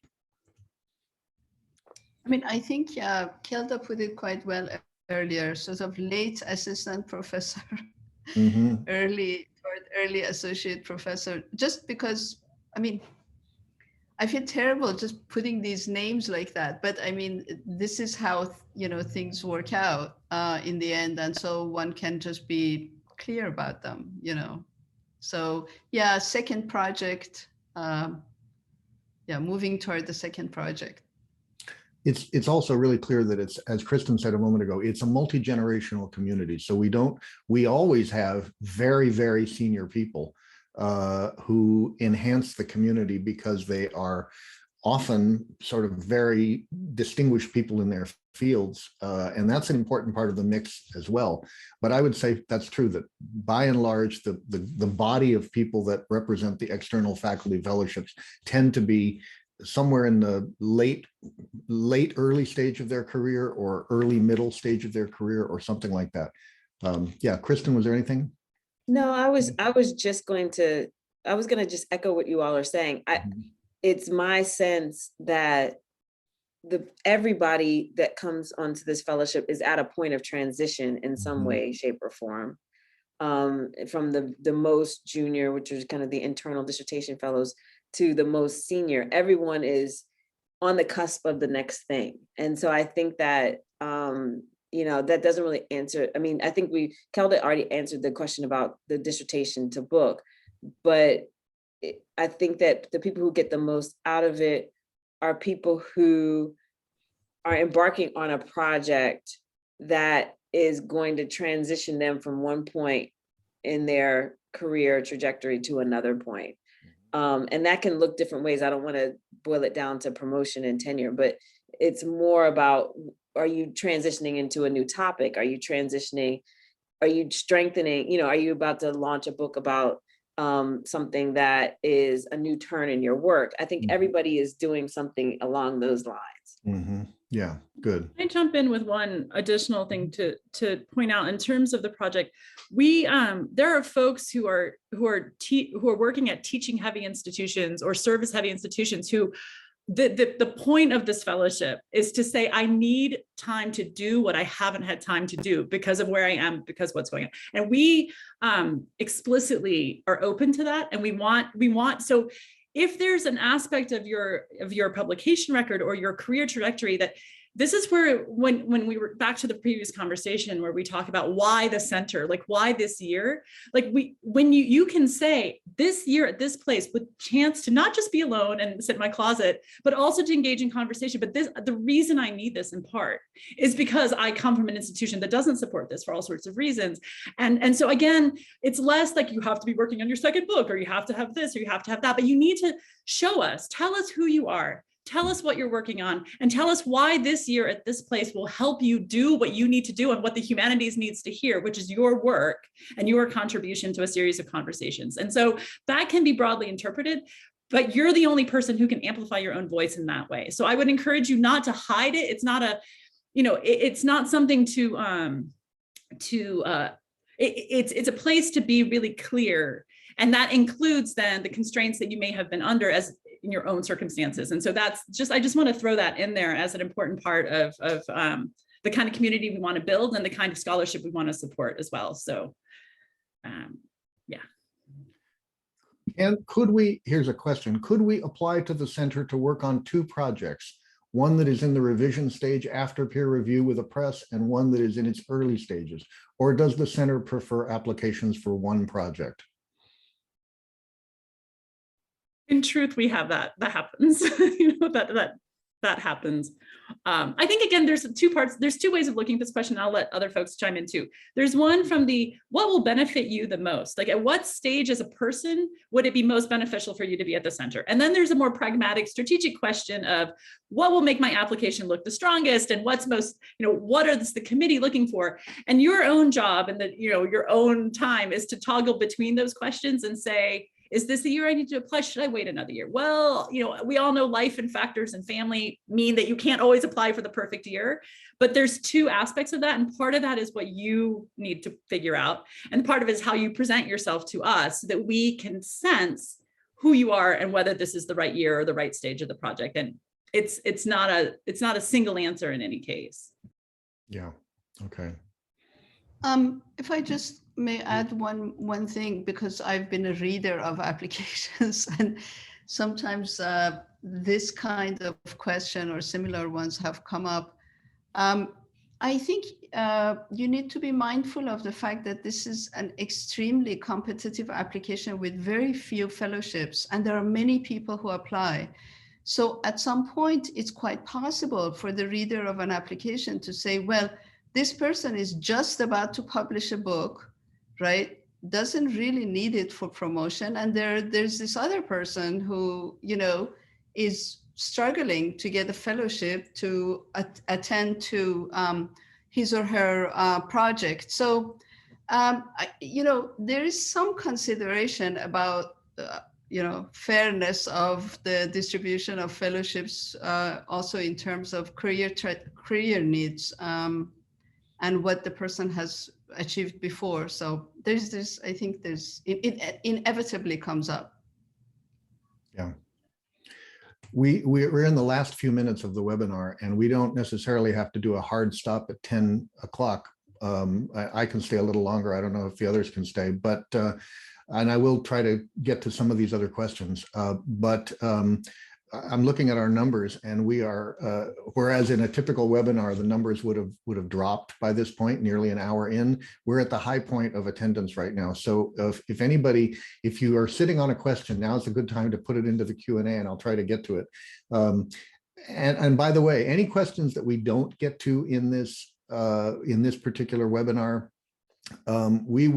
I mean, I think Kelda put it quite well earlier, sort of late assistant professor, early associate professor, just because, I mean, I feel terrible just putting these names like that, but I mean, this is how, things work out in the end. And so one can just be clear about them, So yeah, second project, moving toward the second project. It's also really clear that it's, as Kristen said a moment ago, it's a multi-generational community. So we always have very, very senior people who enhance the community because they are often sort of very distinguished people in their fields. And that's an important part of the mix as well. But I would say that's true, that by and large, the body of people that represent the external faculty fellowships tend to be somewhere in the late early stage of their career or early middle stage of their career or something like that. Yeah, Kristen, was there anything? No, I was going to just echo what you all are saying. It's my sense that everybody that comes onto this fellowship is at a point of transition in some way, shape, or form. From the most junior, which is kind of the internal dissertation fellows, to the most senior, everyone is on the cusp of the next thing. And so I think that, that doesn't really answer. I mean, I think Kelda already answered the question about the dissertation to book, but I think that the people who get the most out of it are people who are embarking on a project that is going to transition them from one point in their career trajectory to another point. And that can look different ways. I don't want to boil it down to promotion and tenure, but it's more about, are you transitioning into a new topic? Are you transitioning? Are you strengthening? Are you about to launch a book about something that is a new turn in your work? I think everybody is doing something along those lines. Yeah, good. I jump in with one additional thing to point out in terms of the project. There are folks who are working at teaching heavy institutions or service heavy institutions who the point of this fellowship is to say, I need time to do what I haven't had time to do because of where I am, because what's going on. And we explicitly are open to that. And we want, so if there's an aspect of your publication record or your career trajectory that this is where, when we were back to the previous conversation where we talk about why the center, like why this year, like when you can say this year at this place with chance to not just be alone and sit in my closet, but also to engage in conversation. But the reason I need this in part is because I come from an institution that doesn't support this for all sorts of reasons. And so again, it's less like you have to be working on your second book or you have to have this or you have to have that, but you need to show us, tell us who you are. Tell us what you're working on and tell us why this year at this place will help you do what you need to do and what the humanities needs to hear, which is your work and your contribution to a series of conversations. And so that can be broadly interpreted, but you're the only person who can amplify your own voice in that way. So I would encourage you not to hide it. It's not it's not something it's a place to be really clear. And that includes then the constraints that you may have been under as in your own circumstances. And so that's just, I just want to throw that in there as an important part of the kind of community we want to build and the kind of scholarship we want to support as well. So yeah. And here's a question, could we apply to the center to work on 2 projects? One that is in the revision stage after peer review with a press and one that is in its early stages? Or does the center prefer applications for 1 project? In truth, we have that happens. You know, that happens. I think, again, there's 2 parts. There's 2 ways of looking at this question. I'll let other folks chime in too. There's one from the, what will benefit you the most? Like, at what stage as a person would it be most beneficial for you to be at the center? And then there's a more pragmatic, strategic question of what will make my application look the strongest, and what's most, you know, what is the committee looking for? And your own job and your own time is to toggle between those questions and say, is this the year I need to apply? Should I wait another year? Well, you know, we all know life and factors and family mean that you can't always apply for the perfect year, but there's 2 aspects of that. And part of that is what you need to figure out. And part of it is how you present yourself to us so that we can sense who you are and whether this is the right year or the right stage of the project. And it's not a single answer in any case. Yeah, okay. If I just may add one thing, because I've been a reader of applications, and sometimes this kind of question or similar ones have come up. I think you need to be mindful of the fact that this is an extremely competitive application with very few fellowships, and there are many people who apply. So at some point, it's quite possible for the reader of an application to say, well, this person is just about to publish a book, right? Doesn't really need it for promotion. And there's this other person who, you know, is struggling to get a fellowship to attend to his or her project. So, you know, there is some consideration about, you know, fairness of the distribution of fellowships, also in terms of career needs. And what the person has achieved before. So there's this, I think it inevitably comes up. Yeah. We're in the last few minutes of the webinar, and we don't necessarily have to do a hard stop at 10 o'clock. I can stay a little longer. I don't know if the others can stay, but and I will try to get to some of these other questions. I'm looking at our numbers, and we are, whereas in a typical webinar, the numbers would have dropped by this point, nearly an hour in, we're at the high point of attendance right now. So if you are sitting on a question, now's a good time to put it into the Q&A, and I'll try to get to it. And by the way, any questions that we don't get to in this particular webinar, we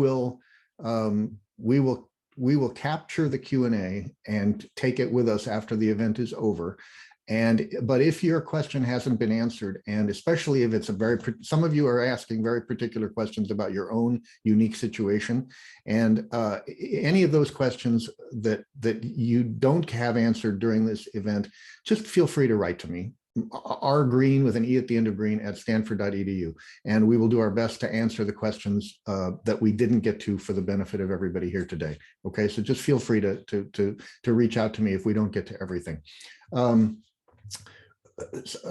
will capture the Q&A and take it with us after the event is over. But if your question hasn't been answered, and especially if it's some of you are asking very particular questions about your own unique situation, and any of those questions that you don't have answered during this event, just feel free to write to me. Greene with an E at the end of Greene at stanford.edu, and we will do our best to answer the questions that we didn't get to for the benefit of everybody here today. Okay, so just feel free to reach out to me if we don't get to everything. A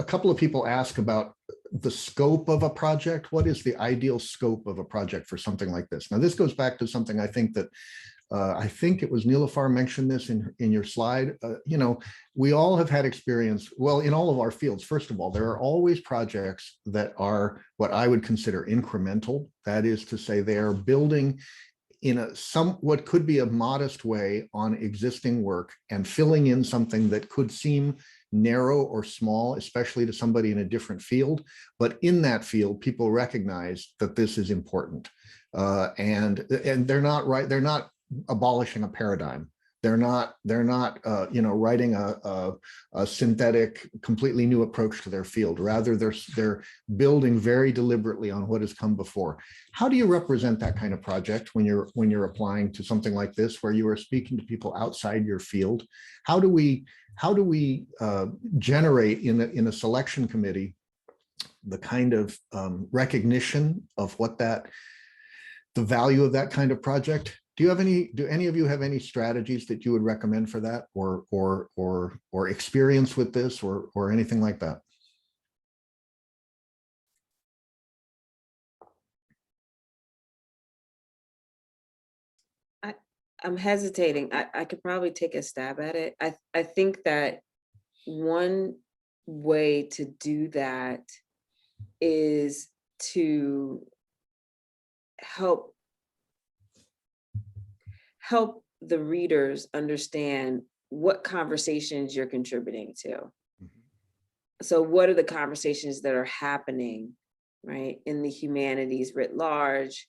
couple of people ask about the scope of a project. What is the ideal scope of a project for something like this? Now, this goes back to something I think that I think it was Nilüfer mentioned this in your slide. You know, we all have had experience, well, in all of our fields. First of all, there are always projects that are what I would consider incremental. That is to say, they are building in what could be a modest way on existing work and filling in something that could seem narrow or small, especially to somebody in a different field. But in that field, people recognize that this is important. And they're not right. They're not abolishing a paradigm. They're not you know, writing a synthetic, completely new approach to their field. Rather, they're building very deliberately on what has come before. How do you represent that kind of project when you're applying to something like this, where you are speaking to people outside your field? How do we generate in a selection committee the kind of recognition of what the value of that kind of project? Do any of you have any strategies that you would recommend for that, or experience with this, or anything like that? I'm hesitating. I could probably take a stab at it. I think that one way to do that is to help the readers understand what conversations you're contributing to. So what are the conversations that are happening, right, in the humanities writ large,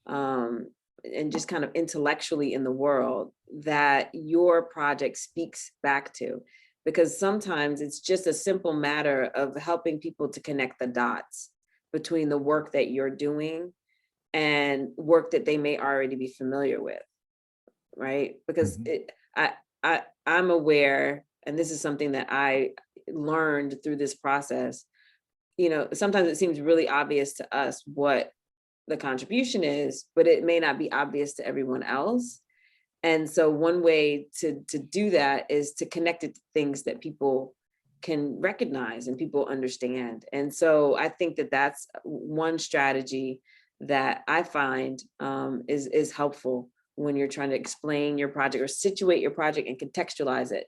and just kind of intellectually in the world that your project speaks back to? Because sometimes it's just a simple matter of helping people to connect the dots between the work that you're doing and work that they may already be familiar with, right? Because I'm aware, and this is something that I learned through this process, you know, sometimes it seems really obvious to us what the contribution is, but it may not be obvious to everyone else. And so one way to do that is to connect it to things that people can recognize and people understand. And so I think that that's one strategy that I find is helpful when you're trying to explain your project or situate your project and contextualize it.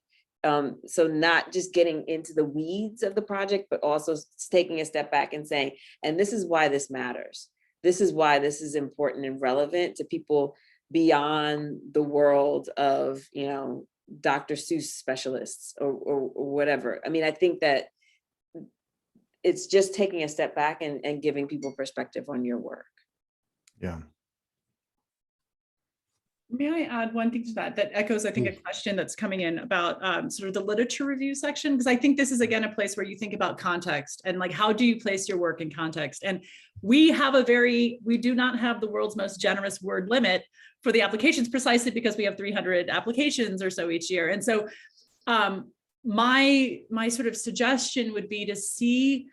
So not just getting into the weeds of the project, but also taking a step back and saying, and this is why this matters. This is why this is important and relevant to people beyond the world of, you know, Dr. Seuss specialists or whatever. I mean, I think that it's just taking a step back and giving people perspective on your work. Yeah. May I add one thing to that echoes, I think, a question that's coming in about sort of the literature review section? Because I think this is, again, a place where you think about context and like, how do you place your work in context? And we do not have the world's most generous word limit for the applications, precisely because we have 300 applications or so each year. And so my sort of suggestion would be to see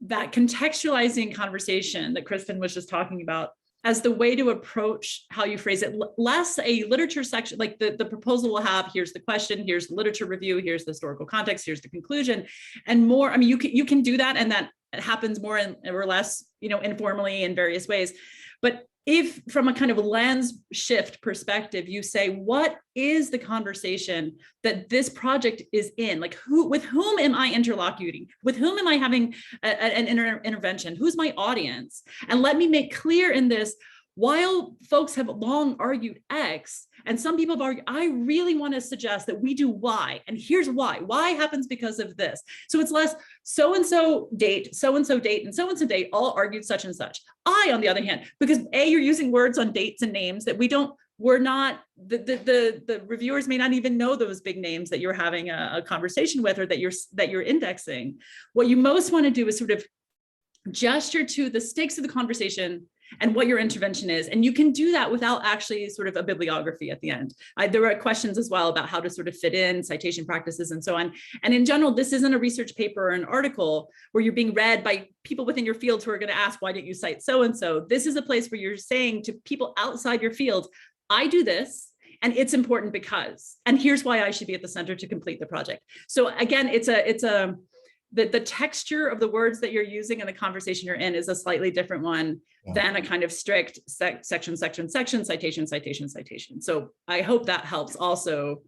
that contextualizing conversation that Kristen was just talking about as the way to approach how you phrase it, less a literature section, like the proposal will have, here's the question, here's the literature review, here's the historical context, here's the conclusion, and more. I mean, you can do that, and that happens more or less, you know, informally in various ways. But if from a kind of lens shift perspective, you say, what is the conversation that this project is in? Like with whom am I interlocuting? With whom am I having an intervention? Who's my audience? And let me make clear in this, while folks have long argued X, and some people have argued, I really want to suggest that we do Y, and here's why. Y happens because of this. So it's less so-and-so date, so-and-so date, and so-and-so date all argued such and such. I, on the other hand, because A, you're using words on dates and names that the reviewers may not even know those big names that you're having a conversation with or that you're indexing. What you most want to do is sort of gesture to the stakes of the conversation and what your intervention is. And you can do that without actually sort of a bibliography at the end. There were questions as well about how to sort of fit in citation practices and so on. And in general, this isn't a research paper or an article where you're being read by people within your field who are going to ask, why didn't you cite so-and-so? This is a place where you're saying to people outside your field, I do this, and it's important because, and here's why I should be at the center to complete the project. So again, the texture of the words that you're using and the conversation you're in is a slightly different one than a kind of strict section, citation. So I hope that helps also.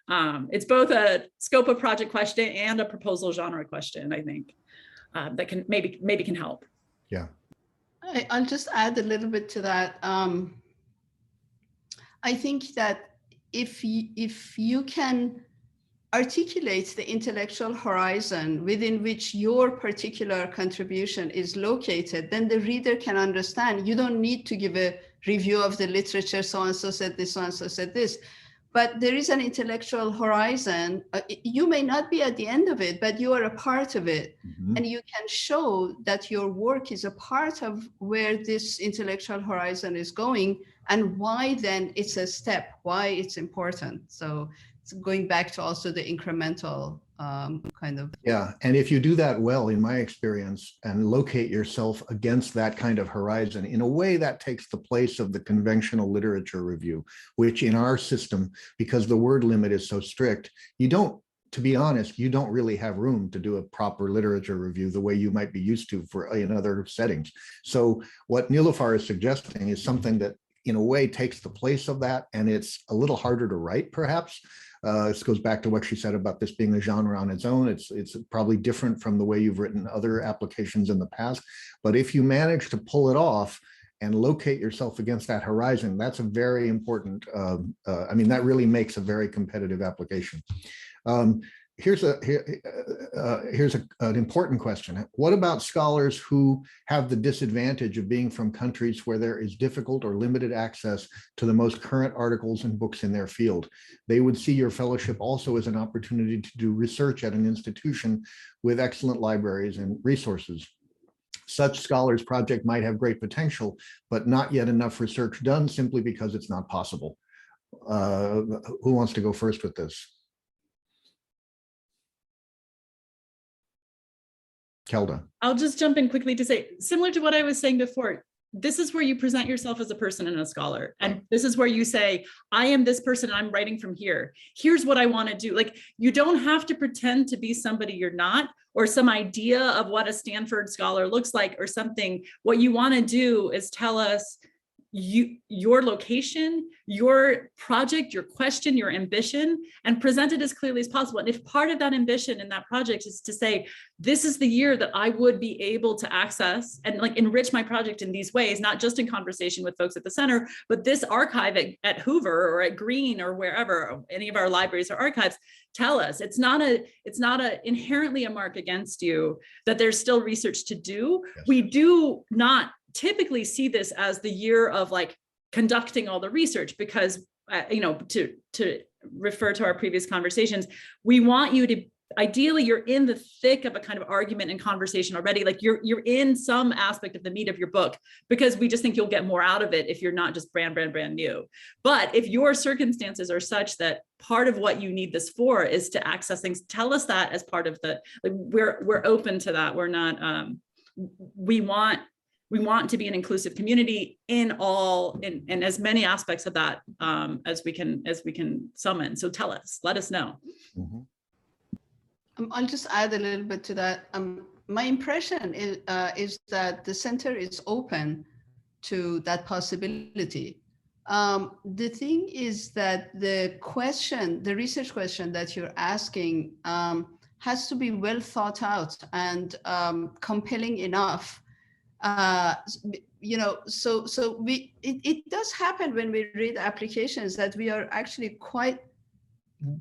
It's both a scope of project question and a proposal genre question, I think, that can maybe can help. Yeah. I'll just add a little bit to that. I think that if you can articulate the intellectual horizon within which your particular contribution is located, then the reader can understand. You don't need to give a review of the literature, so-and-so said this, so-and-so said this, but there is an intellectual horizon. You may not be at the end of it, but you are a part of it. Mm-hmm. And you can show that your work is a part of where this intellectual horizon is going and why then it's a step, why it's important. So it's going back to also the incremental kind of. Yeah, and if you do that well, in my experience, and locate yourself against that kind of horizon, in a way that takes the place of the conventional literature review, which in our system, because the word limit is so strict, to be honest, you don't really have room to do a proper literature review the way you might be used to in other settings. So what Nilüfer is suggesting is something that in a way takes the place of that, and it's a little harder to write, perhaps. This goes back to what she said about this being a genre on its own. It's probably different from the way you've written other applications in the past. But if you manage to pull it off and locate yourself against that horizon, that's a very important, I mean, that really makes a very competitive application. Here's an important question. What about scholars who have the disadvantage of being from countries where there is difficult or limited access to the most current articles and books in their field? They would see your fellowship also as an opportunity to do research at an institution with excellent libraries and resources. Such scholars' project might have great potential, but not yet enough research done simply because it's not possible. Who wants to go first with this? Kelda. I'll just jump in quickly to say, similar to what I was saying before, this is where you present yourself as a person and a scholar. And this is where you say, I am this person, I'm writing from here. Here's what I want to do. Like, you don't have to pretend to be somebody you're not, or some idea of what a Stanford scholar looks like or something. What you want to do is tell us your location, your project, your question, your ambition, and present it as clearly as possible. And if part of that ambition in that project is to say, this is the year that I would be able to access and like enrich my project in these ways, not just in conversation with folks at the center, but this archive at Hoover or at Greene or wherever, any of our libraries or archives, tell us. It's not inherently a mark against you that there's still research to do. Yes. We do not typically see this as the year of like conducting all the research because, to refer to our previous conversations, we want you to, ideally you're in the thick of a kind of argument and conversation already, like you're in some aspect of the meat of your book, because we just think you'll get more out of it if you're not just brand new. But if your circumstances are such that part of what you need this for is to access things, tell us that as part of the, like, we're open to that. We're not, we want to be an inclusive community in as many aspects of that as we can summon. So tell us, let us know. Mm-hmm. I'll just add a little bit to that. My impression is that the center is open to that possibility. The thing is that the research question that you're asking has to be well thought out and compelling enough. It does happen when we read applications that we are actually quite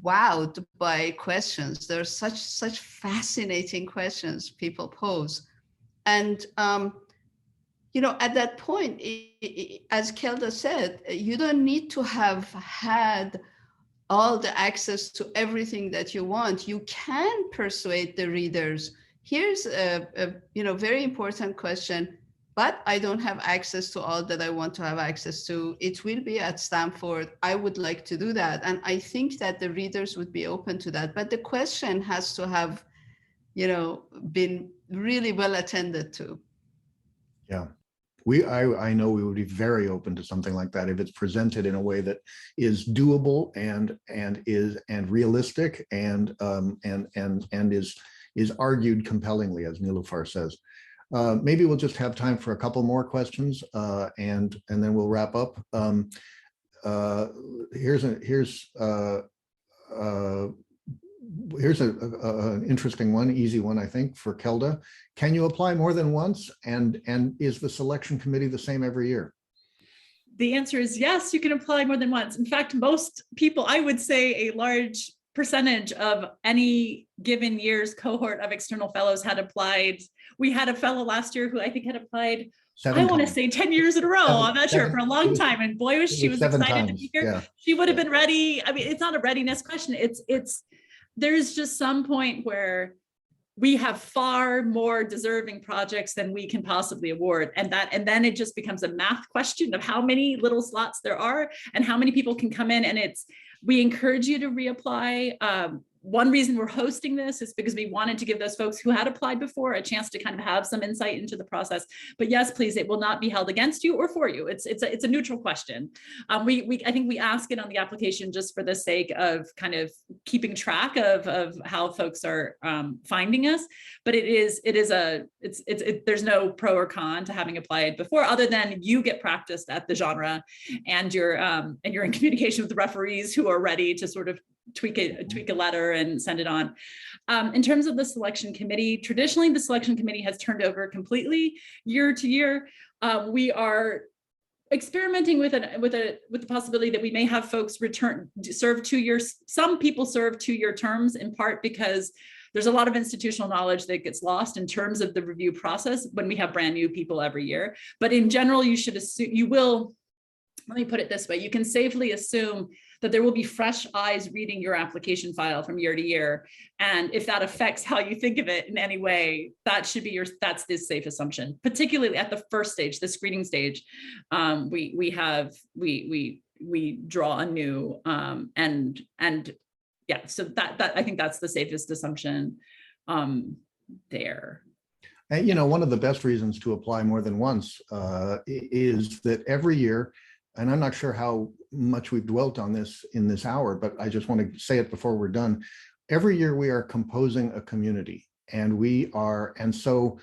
wowed by questions. There are such fascinating questions people pose. And, at that point, as Kelda said, you don't need to have had all the access to everything that you want. You can persuade the readers. Here's a very important question, but I don't have access to all that I want to have access to. It will be at Stanford. I would like to do that. And I think that the readers would be open to that. But the question has to have, been really well attended to. Yeah. I know we would be very open to something like that if it's presented in a way that is doable and realistic and is argued compellingly, as Nilüfer says. Maybe we'll just have time for a couple more questions and then we'll wrap up. Here's an interesting one, easy one, I think, for Kelda. Can you apply more than once? And is the selection committee the same every year? The answer is yes, you can apply more than once. In fact, most people, I would say a large percentage of any given year's cohort of external fellows had applied. We had a fellow last year who I think had applied, I want to say 10 years in a row. I'm not sure, for a long time. And boy, was she excited to be here. Yeah. She would have been ready. I mean, it's not a readiness question. There's just some point where we have far more deserving projects than we can possibly award. And then it just becomes a math question of how many little slots there are and how many people can come in. And we encourage you to reapply. one reason we're hosting this is because we wanted to give those folks who had applied before a chance to kind of have some insight into the process. But yes, please, it will not be held against you or for you. It's a neutral question. I think we ask it on the application just for the sake of kind of keeping track of how folks are finding us. But there's no pro or con to having applied before, other than you get practiced at the genre, and you're in communication with the referees who are ready to sort of tweak a letter and send it on. In terms of the selection committee, traditionally the selection committee has turned over completely year to year. We are experimenting with the possibility that we may have folks serve 2 years. Some people serve 2-year terms, in part because there's a lot of institutional knowledge that gets lost in terms of the review process when we have brand new people every year. But in general, you should assume, let me put it this way, you can safely assume that there will be fresh eyes reading your application file from year to year. And if that affects how you think of it in any way, that's the safe assumption, particularly at the first stage, the screening stage. We draw anew, and yeah, so that I think that's the safest assumption there. And one of the best reasons to apply more than once is that every year, and I'm not sure how much we've dwelt on this in this hour, but I just want to say it before we're done. Every year we are composing a community, and so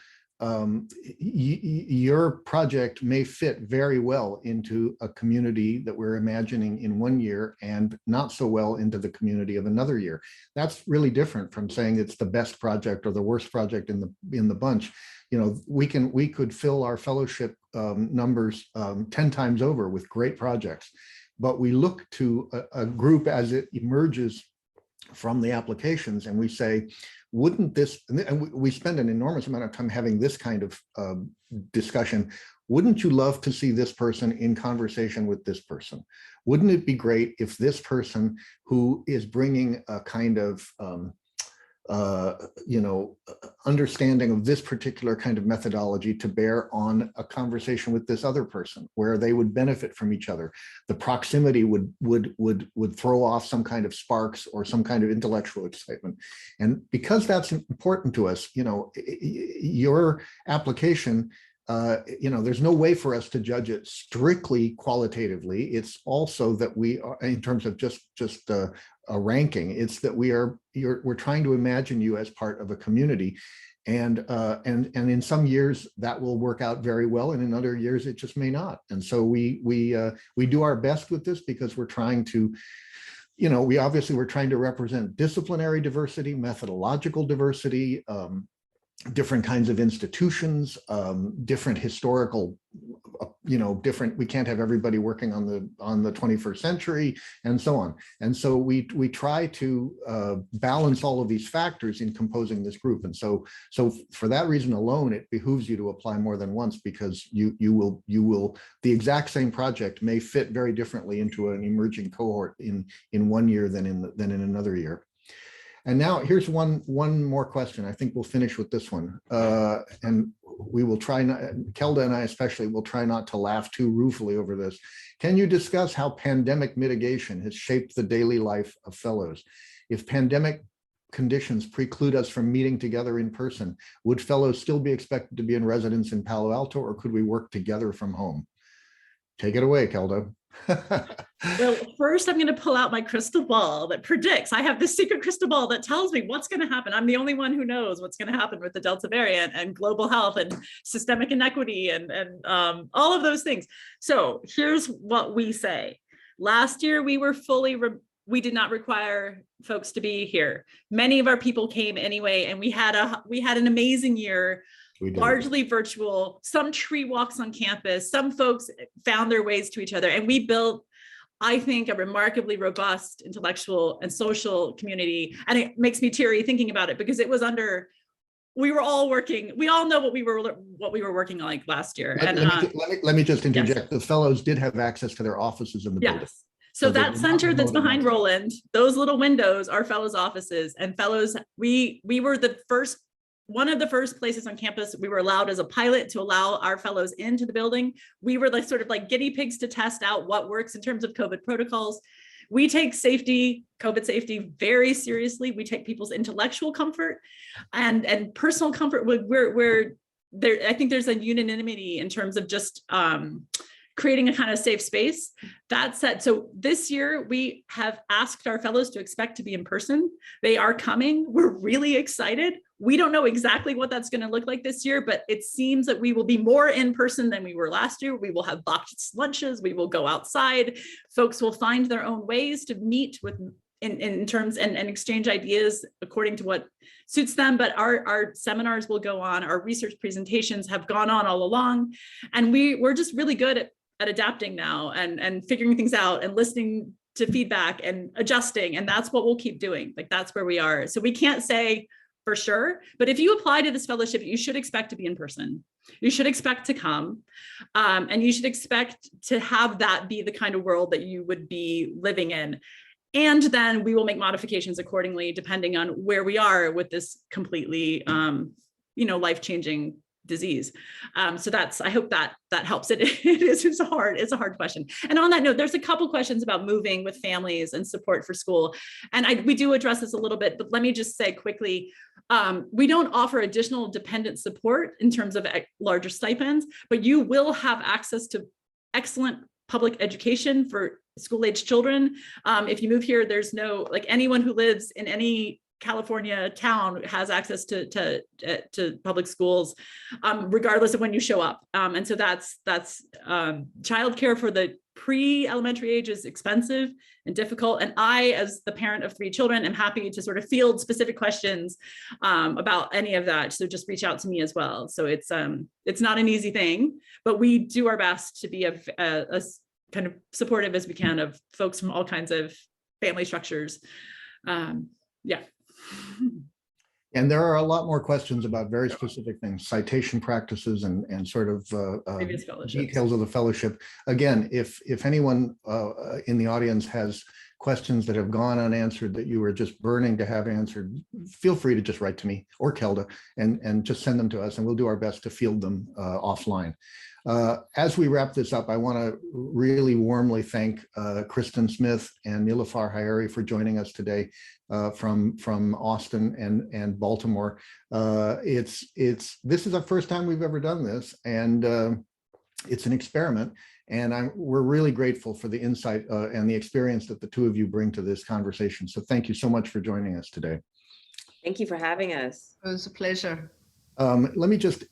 your project may fit very well into a community that we're imagining in one year and not so well into the community of another year. That's really different from saying it's the best project or the worst project in the bunch. We could fill our fellowship numbers 10 times over with great projects, but we look to a group as it emerges from the applications, and we say, wouldn't this, and we spend an enormous amount of time having this kind of discussion. Wouldn't you love to see this person in conversation with this person? Wouldn't it be great if this person who is bringing a kind of understanding of this particular kind of methodology to bear on a conversation with this other person, where they would benefit from each other? The proximity would throw off some kind of sparks or some kind of intellectual excitement. And because that's important to us, your application, there's no way for us to judge it strictly qualitatively. It's also that we are, in terms of just a ranking, it's that we're trying to imagine you as part of a community, and in some years that will work out very well, and in other years it just may not. And so we do our best with this, because we're trying to, we're trying to represent disciplinary diversity, methodological diversity, different kinds of institutions, different historical, we can't have everybody working on the 21st century, and so on. And so we try to balance all of these factors in composing this group. And so for that reason alone, it behooves you to apply more than once, because you will the exact same project may fit very differently into an emerging cohort in one year than in another year. And now here's one more question. I think we'll finish with this one. And we will try not, Kelda and I especially, will try not to laugh too ruefully over this. Can you discuss how pandemic mitigation has shaped the daily life of fellows? If pandemic conditions preclude us from meeting together in person, would fellows still be expected to be in residence in Palo Alto, or could we work together from home? Take it away, Kelda. Well, first I'm going to pull out my crystal ball that predicts. I have this secret crystal ball that tells me what's going to happen. I'm the only one who knows what's going to happen with the Delta variant and global health and systemic inequity and all of those things. So here's what we say. Last year, we were we did not require folks to be here. Many of our people came anyway, and we had an amazing year. Largely virtual, some tree walks on campus, some folks found their ways to each other, and we built, I think, a remarkably robust intellectual and social community. And it makes me teary thinking about it, because it was we were all working, we all know what we were working like last year. Let me just interject. Yes. The fellows did have access to their offices in the building. So that center that's behind Roland, those little windows are fellows' offices, and fellows, we were one of the first places on campus we were allowed as a pilot to allow our fellows into the building. We were sort of like guinea pigs to test out what works in terms of COVID protocols. We take safety, COVID safety, very seriously. We take people's intellectual comfort and personal comfort. We're there. I think there's a unanimity in terms of just creating a kind of safe space. That said, so this year we have asked our fellows to expect to be in person. They are coming. We're really excited. We don't know exactly what that's going to look like this year, but it seems that we will be more in person than we were last year. We will have boxed lunches. We will go outside. Folks will find their own ways to meet with in terms and exchange ideas according to what suits them. But our seminars will go on. Our research presentations have gone on all along. And we're just really good at adapting now and figuring things out and listening to feedback and adjusting. And that's what we'll keep doing. Like, that's where we are. So we can't say for sure, but if you apply to this fellowship, you should expect to be in person. You should expect to come, and you should expect to have that be the kind of world that you would be living in. And then we will make modifications accordingly, depending on where we are with this completely, life-changing disease. So I hope that helps. It's a hard question. And on that note, there's a couple questions about moving with families and support for school. And we do address this a little bit, but let me just say quickly, we don't offer additional dependent support in terms of larger stipends, but you will have access to excellent public education for school-age children. If you move here, there's no, like, anyone who lives in any California town has access to public schools, regardless of when you show up. And so that's childcare for the pre-elementary age is expensive and difficult. And I, as the parent of 3 children, am happy to sort of field specific questions about any of that. So just reach out to me as well. So it's not an easy thing, but we do our best to be as kind of supportive as we can of folks from all kinds of family structures. Yeah. And there are a lot more questions about very specific things, citation practices and sort of details of the fellowship. Again, if anyone in the audience has questions that have gone unanswered that you were just burning to have answered, feel free to just write to me or Kelda and just send them to us, and we'll do our best to field them offline. As we wrap this up, I want to really warmly thank Kristen Smith and Nilafar Hayari for joining us today from Austin and Baltimore. This is the first time we've ever done this, and it's an experiment. And we're really grateful for the insight and the experience that the two of you bring to this conversation. So thank you so much for joining us today. Thank you for having us. It was a pleasure. Let me just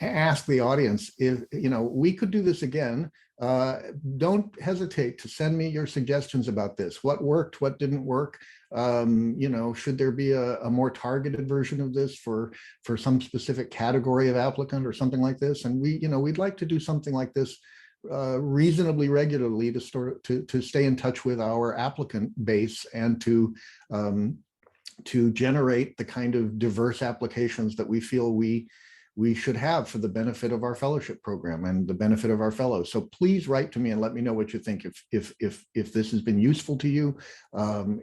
ask the audience if, we could do this again. Don't hesitate to send me your suggestions about this. What worked, what didn't work? Should there be a more targeted version of this for some specific category of applicant or something like this? And we'd like to do something like this reasonably regularly to stay in touch with our applicant base and to generate the kind of diverse applications that we feel we should have for the benefit of our fellowship program and the benefit of our fellows. So please write to me and let me know what you think. If this has been useful to you,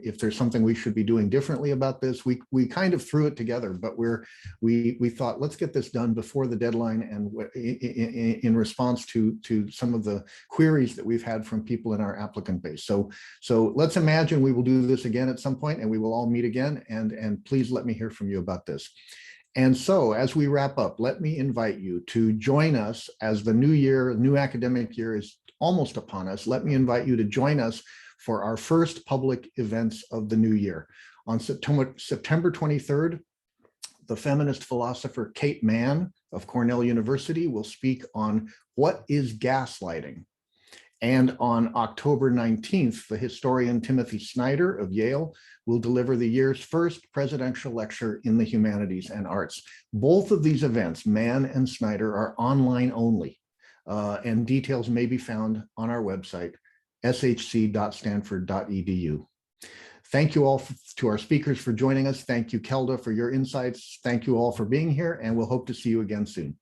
if there's something we should be doing differently about this. We kind of threw it together, but we thought, let's get this done before the deadline and in response to some of the queries that we've had from people in our applicant base. So let's imagine we will do this again at some point and we will all meet again, and please let me hear from you about this. And so as we wrap up, let me invite you to join us as the new academic year is almost upon us. Let me invite you to join us for our first public events of the new year. On September 23rd, the feminist philosopher Kate Mann of Cornell University will speak on what is gaslighting. And on October 19th, the historian Timothy Snyder of Yale will deliver the year's first presidential lecture in the humanities and arts. Both of these events, Mann and Snyder, are online only, and details may be found on our website, shc.stanford.edu. Thank you all to our speakers for joining us. Thank you, Kelda, for your insights. Thank you all for being here, and we'll hope to see you again soon.